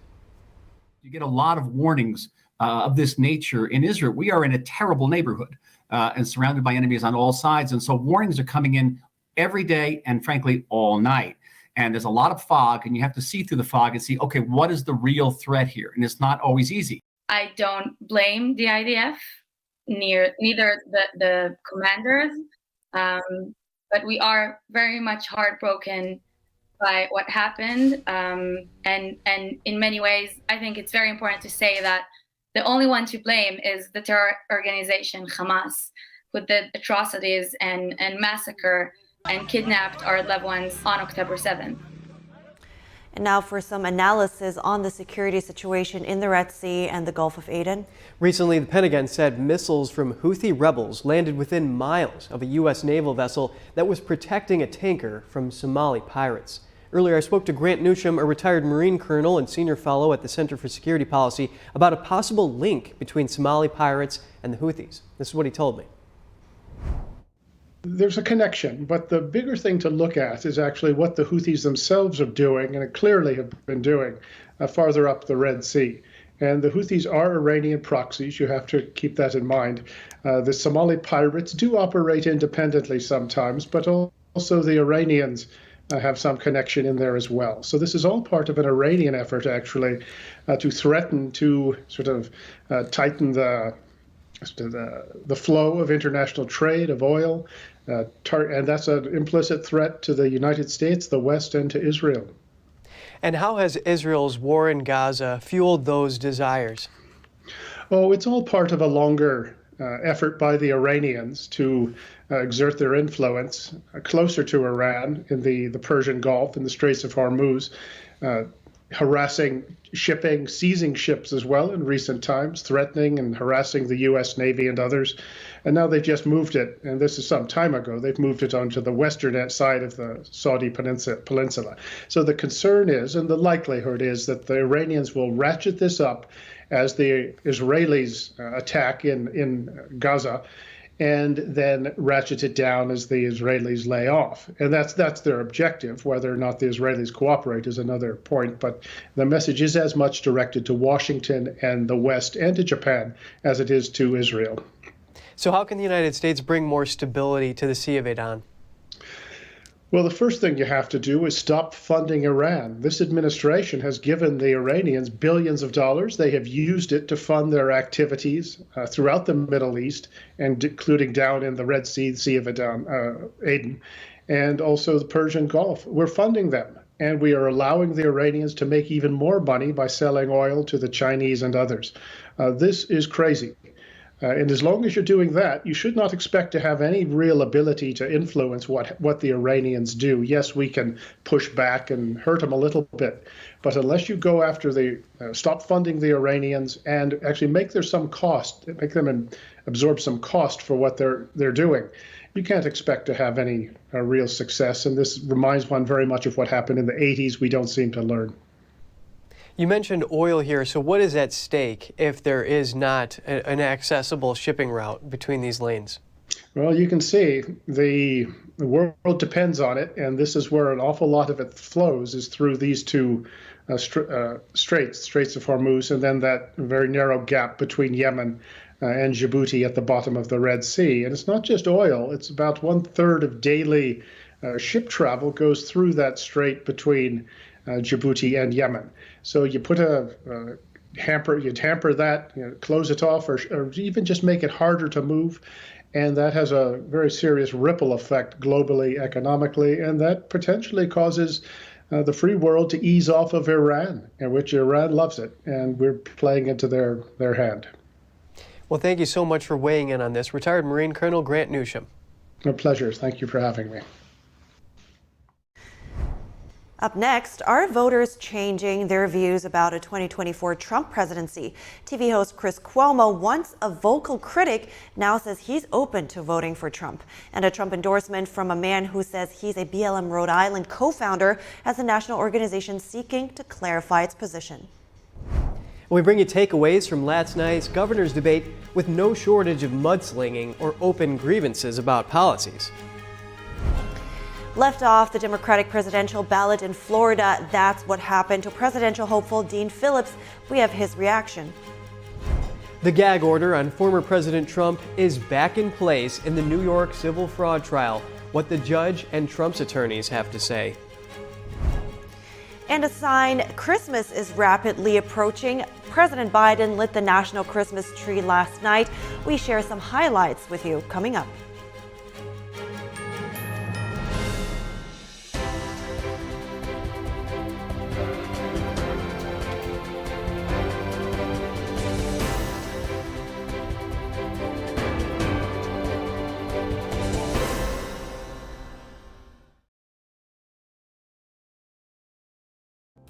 S20: You get a lot of warnings of this nature in Israel. We are in a terrible neighborhood and surrounded by enemies on all sides. And so warnings are coming in every day and frankly, all night. And there's a lot of fog and you have to see through the fog and see, okay, what is the real threat here? And it's not always easy.
S21: I don't blame the IDF, neither the commanders, but we are very much heartbroken by what happened. And in many ways, I think it's very important to say that the only one to blame is the terror organization Hamas, with the atrocities and massacre and kidnapped our loved ones on October 7th.
S2: And now for some analysis on the security situation in the Red Sea and the Gulf of Aden.
S1: Recently, the Pentagon said missiles from Houthi rebels landed within miles of a U.S. naval vessel that was protecting a tanker from Somali pirates. Earlier, I spoke to Grant Newsom, a retired Marine colonel and senior fellow at the Center for Security Policy, about a possible link between Somali pirates and the Houthis. This is what he told me.
S22: There's a connection, but the bigger thing to look at is actually what the Houthis themselves are doing, and clearly have been doing, farther up the Red Sea. And the Houthis are Iranian proxies. You have to keep that in mind. The Somali pirates do operate independently sometimes, but also the Iranians have some connection in there as well. So this is all part of an Iranian effort, actually, to threaten to sort of tighten the flow of international trade of oil, and that's an implicit threat to the United States, the West, and to Israel.
S1: And how has Israel's war in Gaza fueled those desires?
S22: Oh, it's all part of a longer effort by the Iranians to exert their influence closer to Iran in the Persian Gulf and the Straits of Hormuz, harassing shipping, seizing ships as well in recent times, threatening and harassing the U.S. Navy and others. And now they've just moved it, and this is some time ago, they've moved it onto the western side of the Saudi peninsula. So the concern is, and the likelihood is, that the Iranians will ratchet this up as the Israelis attack in Gaza, and then ratchet it down as the Israelis lay off. And that's their objective. Whether or not the Israelis cooperate is another point, but the message is as much directed to Washington and the West and to Japan as it is to Israel.
S1: So how can the United States bring more stability to the Sea of Aden?
S22: Well, the first thing you have to do is stop funding Iran. This administration has given the Iranians billions of dollars. They have used it to fund their activities throughout the Middle East, and including down in the Red Sea, Sea of Aden, and also the Persian Gulf. We're funding them, and we are allowing the Iranians to make even more money by selling oil to the Chinese and others. This is crazy. And as long as you're doing that, you should not expect to have any real ability to influence what the Iranians do. Yes, we can push back and hurt them a little bit, but unless you go after stop funding the Iranians and actually make there some cost, make them absorb some cost for what they're doing, you can't expect to have any real success. And this reminds one very much of what happened in the 80s. We don't seem to learn.
S1: You mentioned oil here, so what is at stake if there is not an accessible shipping route between these lanes?
S22: Well, you can see the world depends on it, and this is where an awful lot of it flows, is through these two straits of Hormuz, and then that very narrow gap between Yemen and Djibouti at the bottom of the Red Sea. And it's not just oil, it's about 1/3 of daily ship travel goes through that strait between Djibouti and Yemen. So you put you'd hamper that, close it off, or even just make it harder to move. And that has a very serious ripple effect globally, economically, and that potentially causes the free world to ease off of Iran, in which Iran loves it, and we're playing into their hand.
S1: Well, thank you so much for weighing in on this. Retired Marine Colonel Grant Newsom.
S22: A pleasure. Thank you for having me.
S2: Up next, are voters changing their views about a 2024 Trump presidency? TV host Chris Cuomo, once a vocal critic, now says he's open to voting for Trump. And a Trump endorsement from a man who says he's a BLM Rhode Island co-founder as a national organization seeking to clarify its position.
S1: We bring you takeaways from last night's governor's debate with no shortage of mudslinging or open grievances about policies.
S2: Left off the Democratic presidential ballot in Florida, that's what happened to presidential hopeful Dean Phillips. We have his reaction.
S1: The gag order on former President Trump is back in place in the New York civil fraud trial. What the judge and Trump's attorneys have to say.
S2: And a sign Christmas is rapidly approaching. President Biden lit the national Christmas tree last night. We share some highlights with you coming up.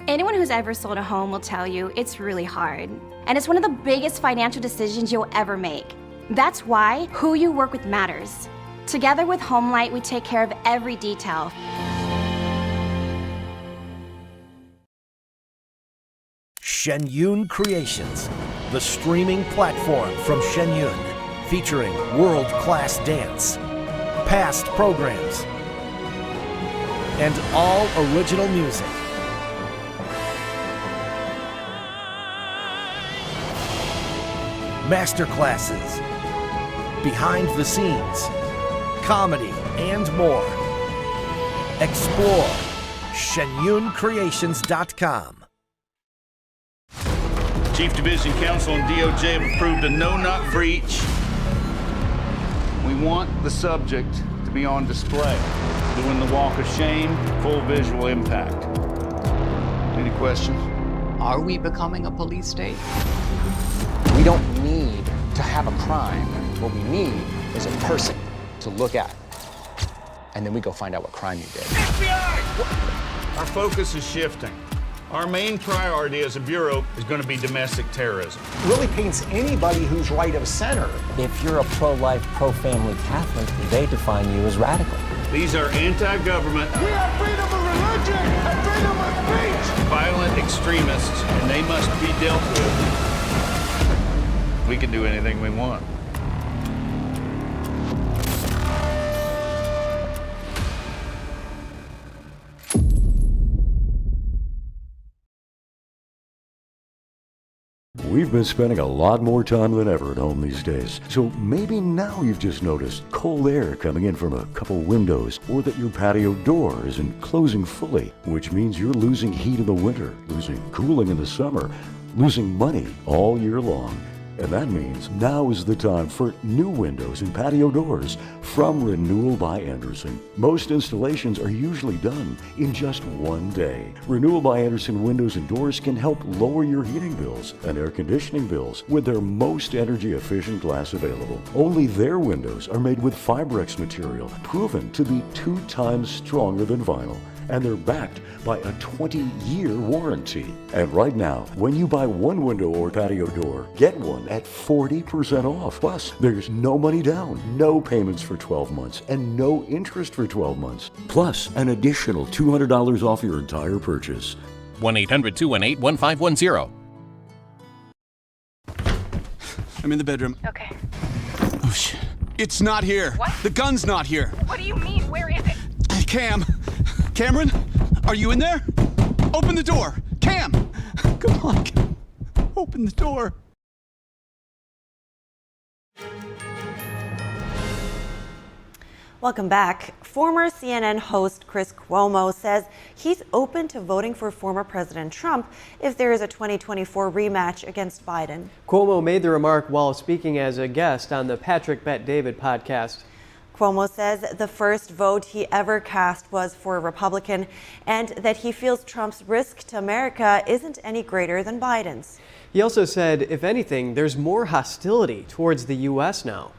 S4: Anyone who's ever sold a home will tell you it's really hard. And it's one of the biggest financial decisions you'll ever make. That's why who you work with matters. Together with HomeLight, we take care of every detail.
S6: Shen Yun Creations, the streaming platform from Shen Yun, featuring world-class dance, past programs, and all original music. Masterclasses, behind the scenes, comedy, and more. Explore ShenYunCreations.com.
S17: Chief Division Counsel and DOJ have approved a no-knock breach. We want the subject to be on display, doing the walk of shame, full visual impact. Any questions?
S23: Are we becoming a police state? We don't need to have a crime. What we need is a person to look at. And then we go find out what crime you did.
S17: FBI! Our focus is shifting. Our main priority as a bureau is going to be domestic terrorism.
S23: It really paints anybody who's right of center.
S24: If you're a pro-life, pro-family Catholic, they define you as radical.
S17: These are anti-government.
S25: We have freedom of religion and freedom of speech.
S17: Violent extremists, and they must be dealt with. We can do anything we want.
S3: We've been spending a lot more time than ever at home these days. So maybe now you've just noticed cold air coming in from a couple windows, or that your patio door isn't closing fully, which means you're losing heat in the winter, losing cooling in the summer, losing money all year long. And that means now is the time for new windows and patio doors from Renewal by Andersen. Most installations are usually done in just one day. Renewal by Andersen windows and doors can help lower your heating bills and air conditioning bills with their most energy efficient glass available. Only their windows are made with Fibrex material, proven to be 2 times stronger than vinyl. And they're backed by a 20-year warranty. And right now, when you buy one window or patio door, get one at 40% off. Plus, there's no money down, no payments for 12 months, and no interest for 12 months. Plus, an additional $200 off your entire purchase.
S7: 1-800-218-1510.
S8: I'm in the bedroom.
S21: Okay.
S8: Oh, shit. It's not here.
S21: What?
S8: The gun's not here.
S21: What do you mean? Where is it?
S8: Cameron, are you in there? Open the door. Cam! Come on, Cam. Open the door.
S2: Welcome back. Former CNN host Chris Cuomo says he's open to voting for former President Trump if there is a 2024 rematch against Biden.
S1: Cuomo made the remark while speaking as a guest on the Patrick Bet-David podcast.
S2: Cuomo says the first vote he ever cast was for a Republican and that he feels Trump's risk to America isn't any greater than Biden's.
S1: He also said, if anything, there's more hostility towards the U.S. now.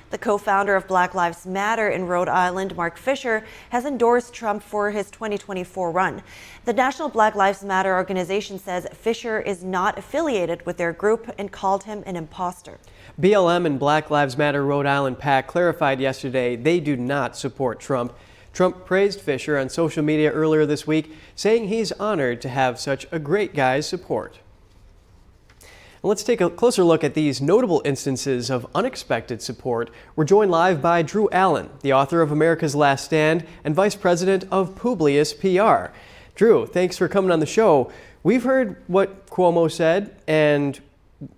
S2: The co-founder of Black Lives Matter in Rhode Island, Mark Fisher, has endorsed Trump for his 2024 run. The National Black Lives Matter organization says Fisher is not affiliated with their group and called him an imposter.
S1: BLM and Black Lives Matter Rhode Island PAC clarified yesterday they do not support Trump. Trump praised Fisher on social media earlier this week, saying he's honored to have such a great guy's support. And let's take a closer look at these notable instances of unexpected support. We're joined live by Drew Allen, the author of America's Last Stand and vice president of Publius PR. Drew, thanks for coming on the show. We've heard what Cuomo said, and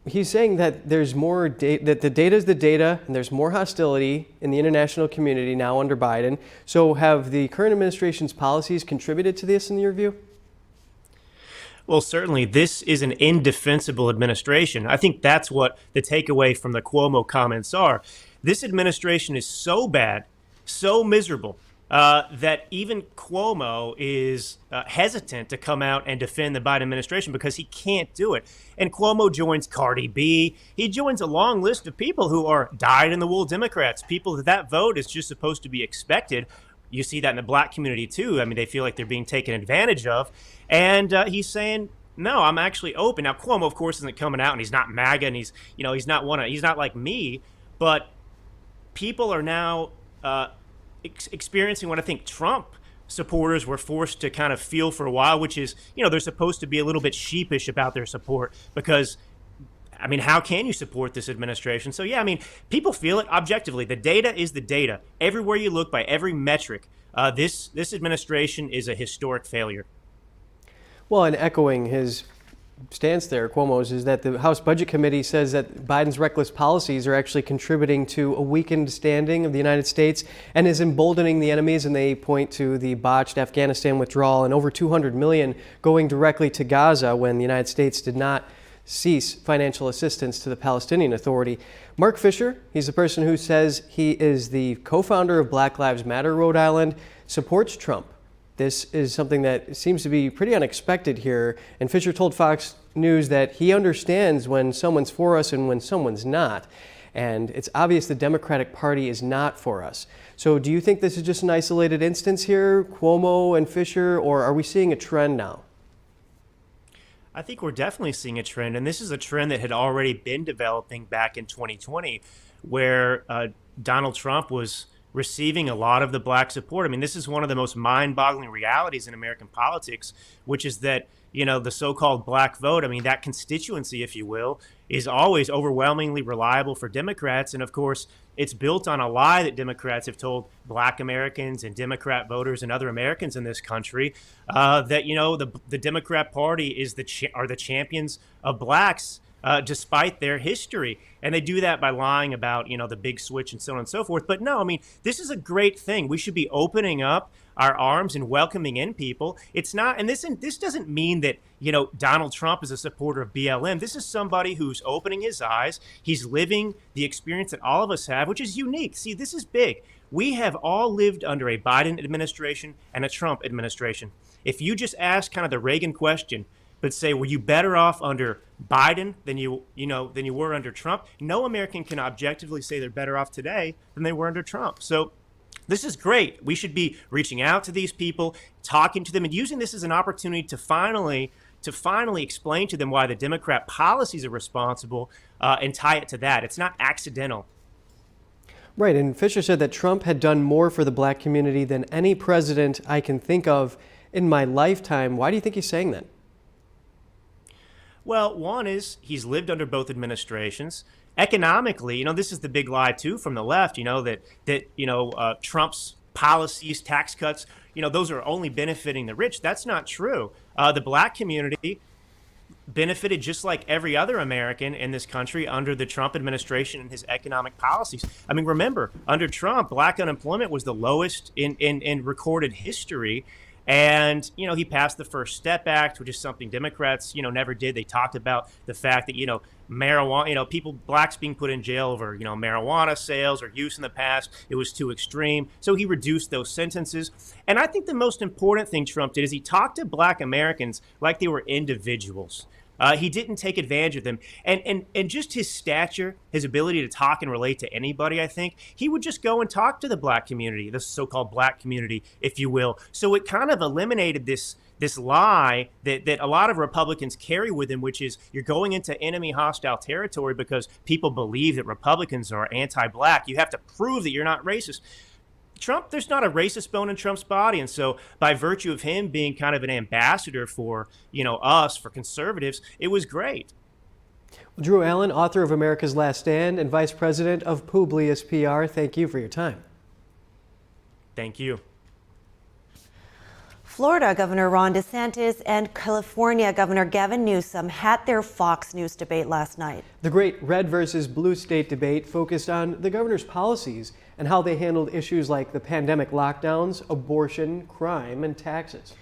S1: he's saying that there's more that the data is the data, and there's more hostility in the international community now under Biden. So have the current administration's policies contributed to this in your view?
S9: Well, certainly this is an indefensible administration. I think that's what the takeaway from the Cuomo comments are. This administration is so bad, so miserable, that even Cuomo is hesitant to come out and defend the Biden administration because he can't do it. And Cuomo joins Cardi B. He joins a long list of people who are dyed-in-the-wool Democrats, people that vote is just supposed to be expected. You see that in the black community, too. I mean, they feel like they're being taken advantage of. And he's saying, no, I'm actually open. Now, Cuomo, of course, isn't coming out, and he's not MAGA, and he's not like me. But people are now experiencing what I think Trump supporters were forced to kind of feel for a while, which is, they're supposed to be a little bit sheepish about their support because, I mean, how can you support this administration? So, yeah, I mean, people feel it objectively. The data is the data. Everywhere you look, by every metric, this administration is a historic failure.
S1: Well, and echoing his stance there, Cuomo's, is that the House Budget Committee says that Biden's reckless policies are actually contributing to a weakened standing of the United States and is emboldening the enemies, and they point to the botched Afghanistan withdrawal and over $200 million going directly to Gaza when the United States did not cease financial assistance to the Palestinian Authority. Mark Fisher, he's the person who says he is the co-founder of Black Lives Matter Rhode Island, supports Trump. This is something that seems to be pretty unexpected here. And Fisher told Fox News that he understands when someone's for us and when someone's not. And it's obvious the Democratic Party is not for us. So do you think this is just an isolated instance here, Cuomo and Fisher, or are we seeing a trend now?
S9: I think we're definitely seeing a trend, and this is a trend that had already been developing back in 2020, where Donald Trump was receiving a lot of the black support. I mean, this is one of the most mind-boggling realities in American politics, which is that, the so-called black vote, I mean, that constituency, if you will, is always overwhelmingly reliable for Democrats. And of course, it's built on a lie that Democrats have told black Americans and Democrat voters and other Americans in this country that, the Democrat Party is the champions of blacks despite their history. And they do that by lying about, the big switch and so on and so forth. But no, I mean, this is a great thing. We should be opening up our arms and welcoming in people. It's not, and this doesn't mean that, Donald Trump is a supporter of BLM. This is somebody who's opening his eyes. He's living the experience that all of us have, which is unique. See, this is big. We have all lived under a Biden administration and a Trump administration. If you just ask kind of the Reagan question, but say, were you better off under Biden than you were under Trump? No American can objectively say they're better off today than they were under Trump. So this is great. We should be reaching out to these people, talking to them, and using this as an opportunity to finally explain to them why the Democrat policies are responsible and tie it to that. It's not accidental.
S1: Right, and Fisher said that Trump had done more for the black community than any president I can think of in my lifetime. Why do you think he's saying that?
S9: Well, one is he's lived under both administrations. Economically, this is the big lie too from the left. That Trump's policies, tax cuts, those are only benefiting the rich. That's not true. The black community benefited just like every other American in this country under the Trump administration and his economic policies. I mean, remember, under Trump, black unemployment was the lowest in recorded history. And, he passed the First Step Act, which is something Democrats, never did. They talked about the fact that, marijuana, blacks being put in jail over, marijuana sales or use in the past, it was too extreme. So he reduced those sentences. And I think the most important thing Trump did is he talked to black Americans like they were individuals. He didn't take advantage of them. And just his stature, his ability to talk and relate to anybody, I think, he would just go and talk to the black community, the so-called black community, if you will. So it kind of eliminated this lie that a lot of Republicans carry with them, which is you're going into enemy hostile territory because people believe that Republicans are anti-black. You have to prove that you're not racist. Trump, there's not a racist bone in Trump's body. And so by virtue of him being kind of an ambassador for, us, for conservatives, it was great.
S1: Drew Allen, author of America's Last Stand and vice president of Publius PR, thank you for your time.
S9: Thank you.
S2: Florida Governor Ron DeSantis and California Governor Gavin Newsom had their Fox News debate last night.
S1: The great red versus blue state debate focused on the governor's policies and how they handled issues like the pandemic lockdowns, abortion, crime, and taxes.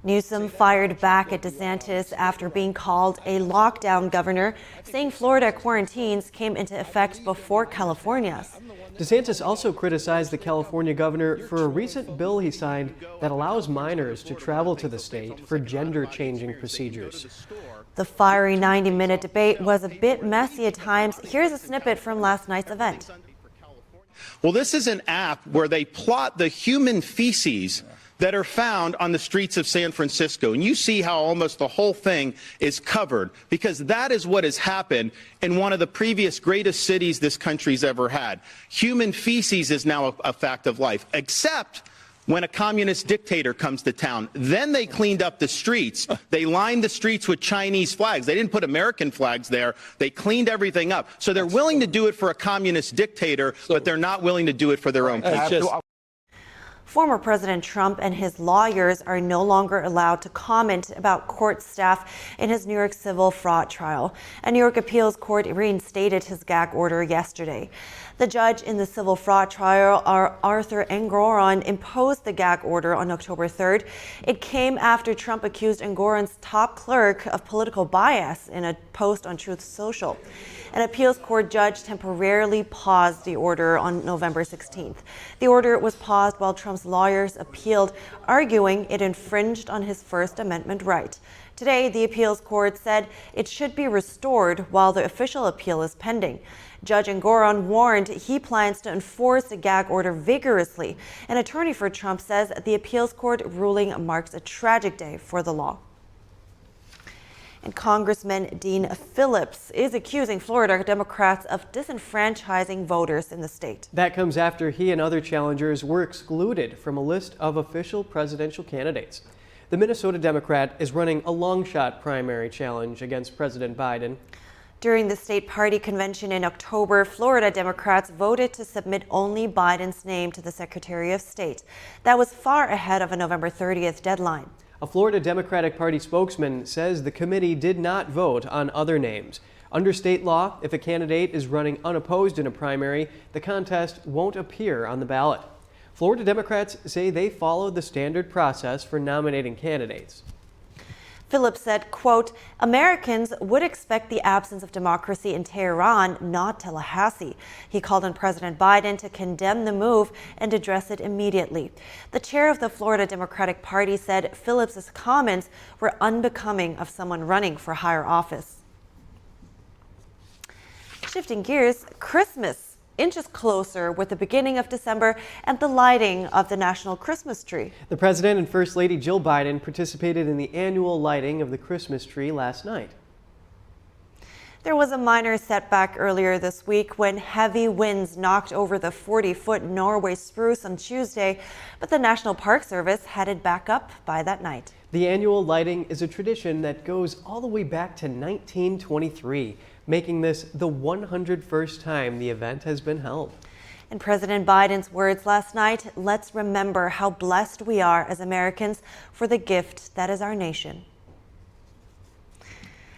S2: Newsom fired back at DeSantis after being called a lockdown governor, saying Florida quarantines came into effect before California's.
S1: DeSantis also criticized the California governor for a recent bill he signed that allows minors to travel to the state for gender-changing procedures.
S2: The fiery 90-minute debate was a bit messy at times. Here's a snippet from last night's event.
S5: Well, this is an app where they plot the human feces that are found on the streets of San Francisco. And you see how almost the whole thing is covered, because that is what has happened in one of the previous greatest cities this country's ever had. Human feces is now a fact of life, except when a communist dictator comes to town. Then they cleaned up the streets. They lined the streets with Chinese flags. They didn't put American flags there. They cleaned everything up. So they're willing to do it for a communist dictator, but they're not willing to do it for their own people.
S2: Former President Trump and his lawyers are no longer allowed to comment about court staff in his New York civil fraud trial. A New York appeals court reinstated his gag order yesterday. The judge in the civil fraud trial, Arthur Engoron, imposed the gag order on October 3rd. It came after Trump accused Engoron's top clerk of political bias in a post on Truth Social. An appeals court judge temporarily paused the order on November 16th. The order was paused while Trump's lawyers appealed, arguing it infringed on his First Amendment right. Today, the appeals court said it should be restored while the official appeal is pending. Judge Engoron warned he plans to enforce the gag order vigorously. An attorney for Trump says the appeals court ruling marks a tragic day for the law. And Congressman Dean Phillips is accusing Florida Democrats of disenfranchising voters in the state.
S1: That comes after he and other challengers were excluded from a list of official presidential candidates. The Minnesota Democrat is running a long-shot primary challenge against President Biden.
S2: During the state party convention in October, Florida Democrats voted to submit only Biden's name to the Secretary of State. That was far ahead of a November 30th deadline.
S1: A Florida Democratic Party spokesman says the committee did not vote on other names. Under state law, if a candidate is running unopposed in a primary, the contest won't appear on the ballot. Florida Democrats say they followed the standard process for nominating candidates.
S2: Phillips said, quote, Americans would expect the absence of democracy in Tehran, not Tallahassee. He called on President Biden to condemn the move and address it immediately. The chair of the Florida Democratic Party said Phillips's comments were unbecoming of someone running for higher office. Shifting gears, Christmas inches closer with the beginning of December and the lighting of the national Christmas tree.
S1: The President and First Lady Jill Biden participated in the annual lighting of the Christmas tree last night.
S2: There was a minor setback earlier this week when heavy winds knocked over the 40-foot Norway spruce on Tuesday, but the National Park Service had it back up by that night.
S1: The annual lighting is a tradition that goes all the way back to 1923, making this the 101st time the event has been held.
S2: In President Biden's words last night, let's remember how blessed we are as Americans for the gift that is our nation.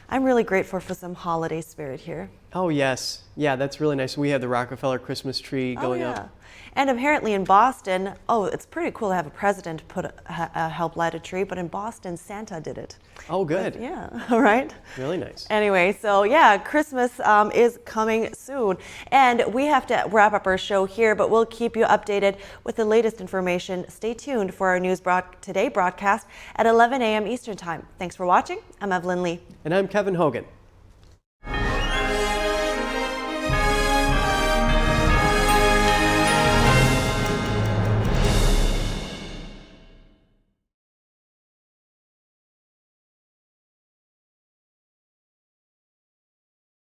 S2: I'm really grateful for some holiday spirit here.
S1: Oh, yes. Yeah, that's really nice. We have the Rockefeller Christmas tree going up.
S2: And apparently in Boston, it's pretty cool to have a president help light a tree, but in Boston, Santa did it.
S1: Oh, good.
S2: But, yeah, all right.
S1: Really nice.
S2: Anyway, so yeah, Christmas is coming soon. And we have to wrap up our show here, but we'll keep you updated with the latest information. Stay tuned for our News Today broadcast at 11 a.m. Eastern Time. Thanks for watching. I'm Evelyn Lee.
S1: And I'm Kevin Hogan.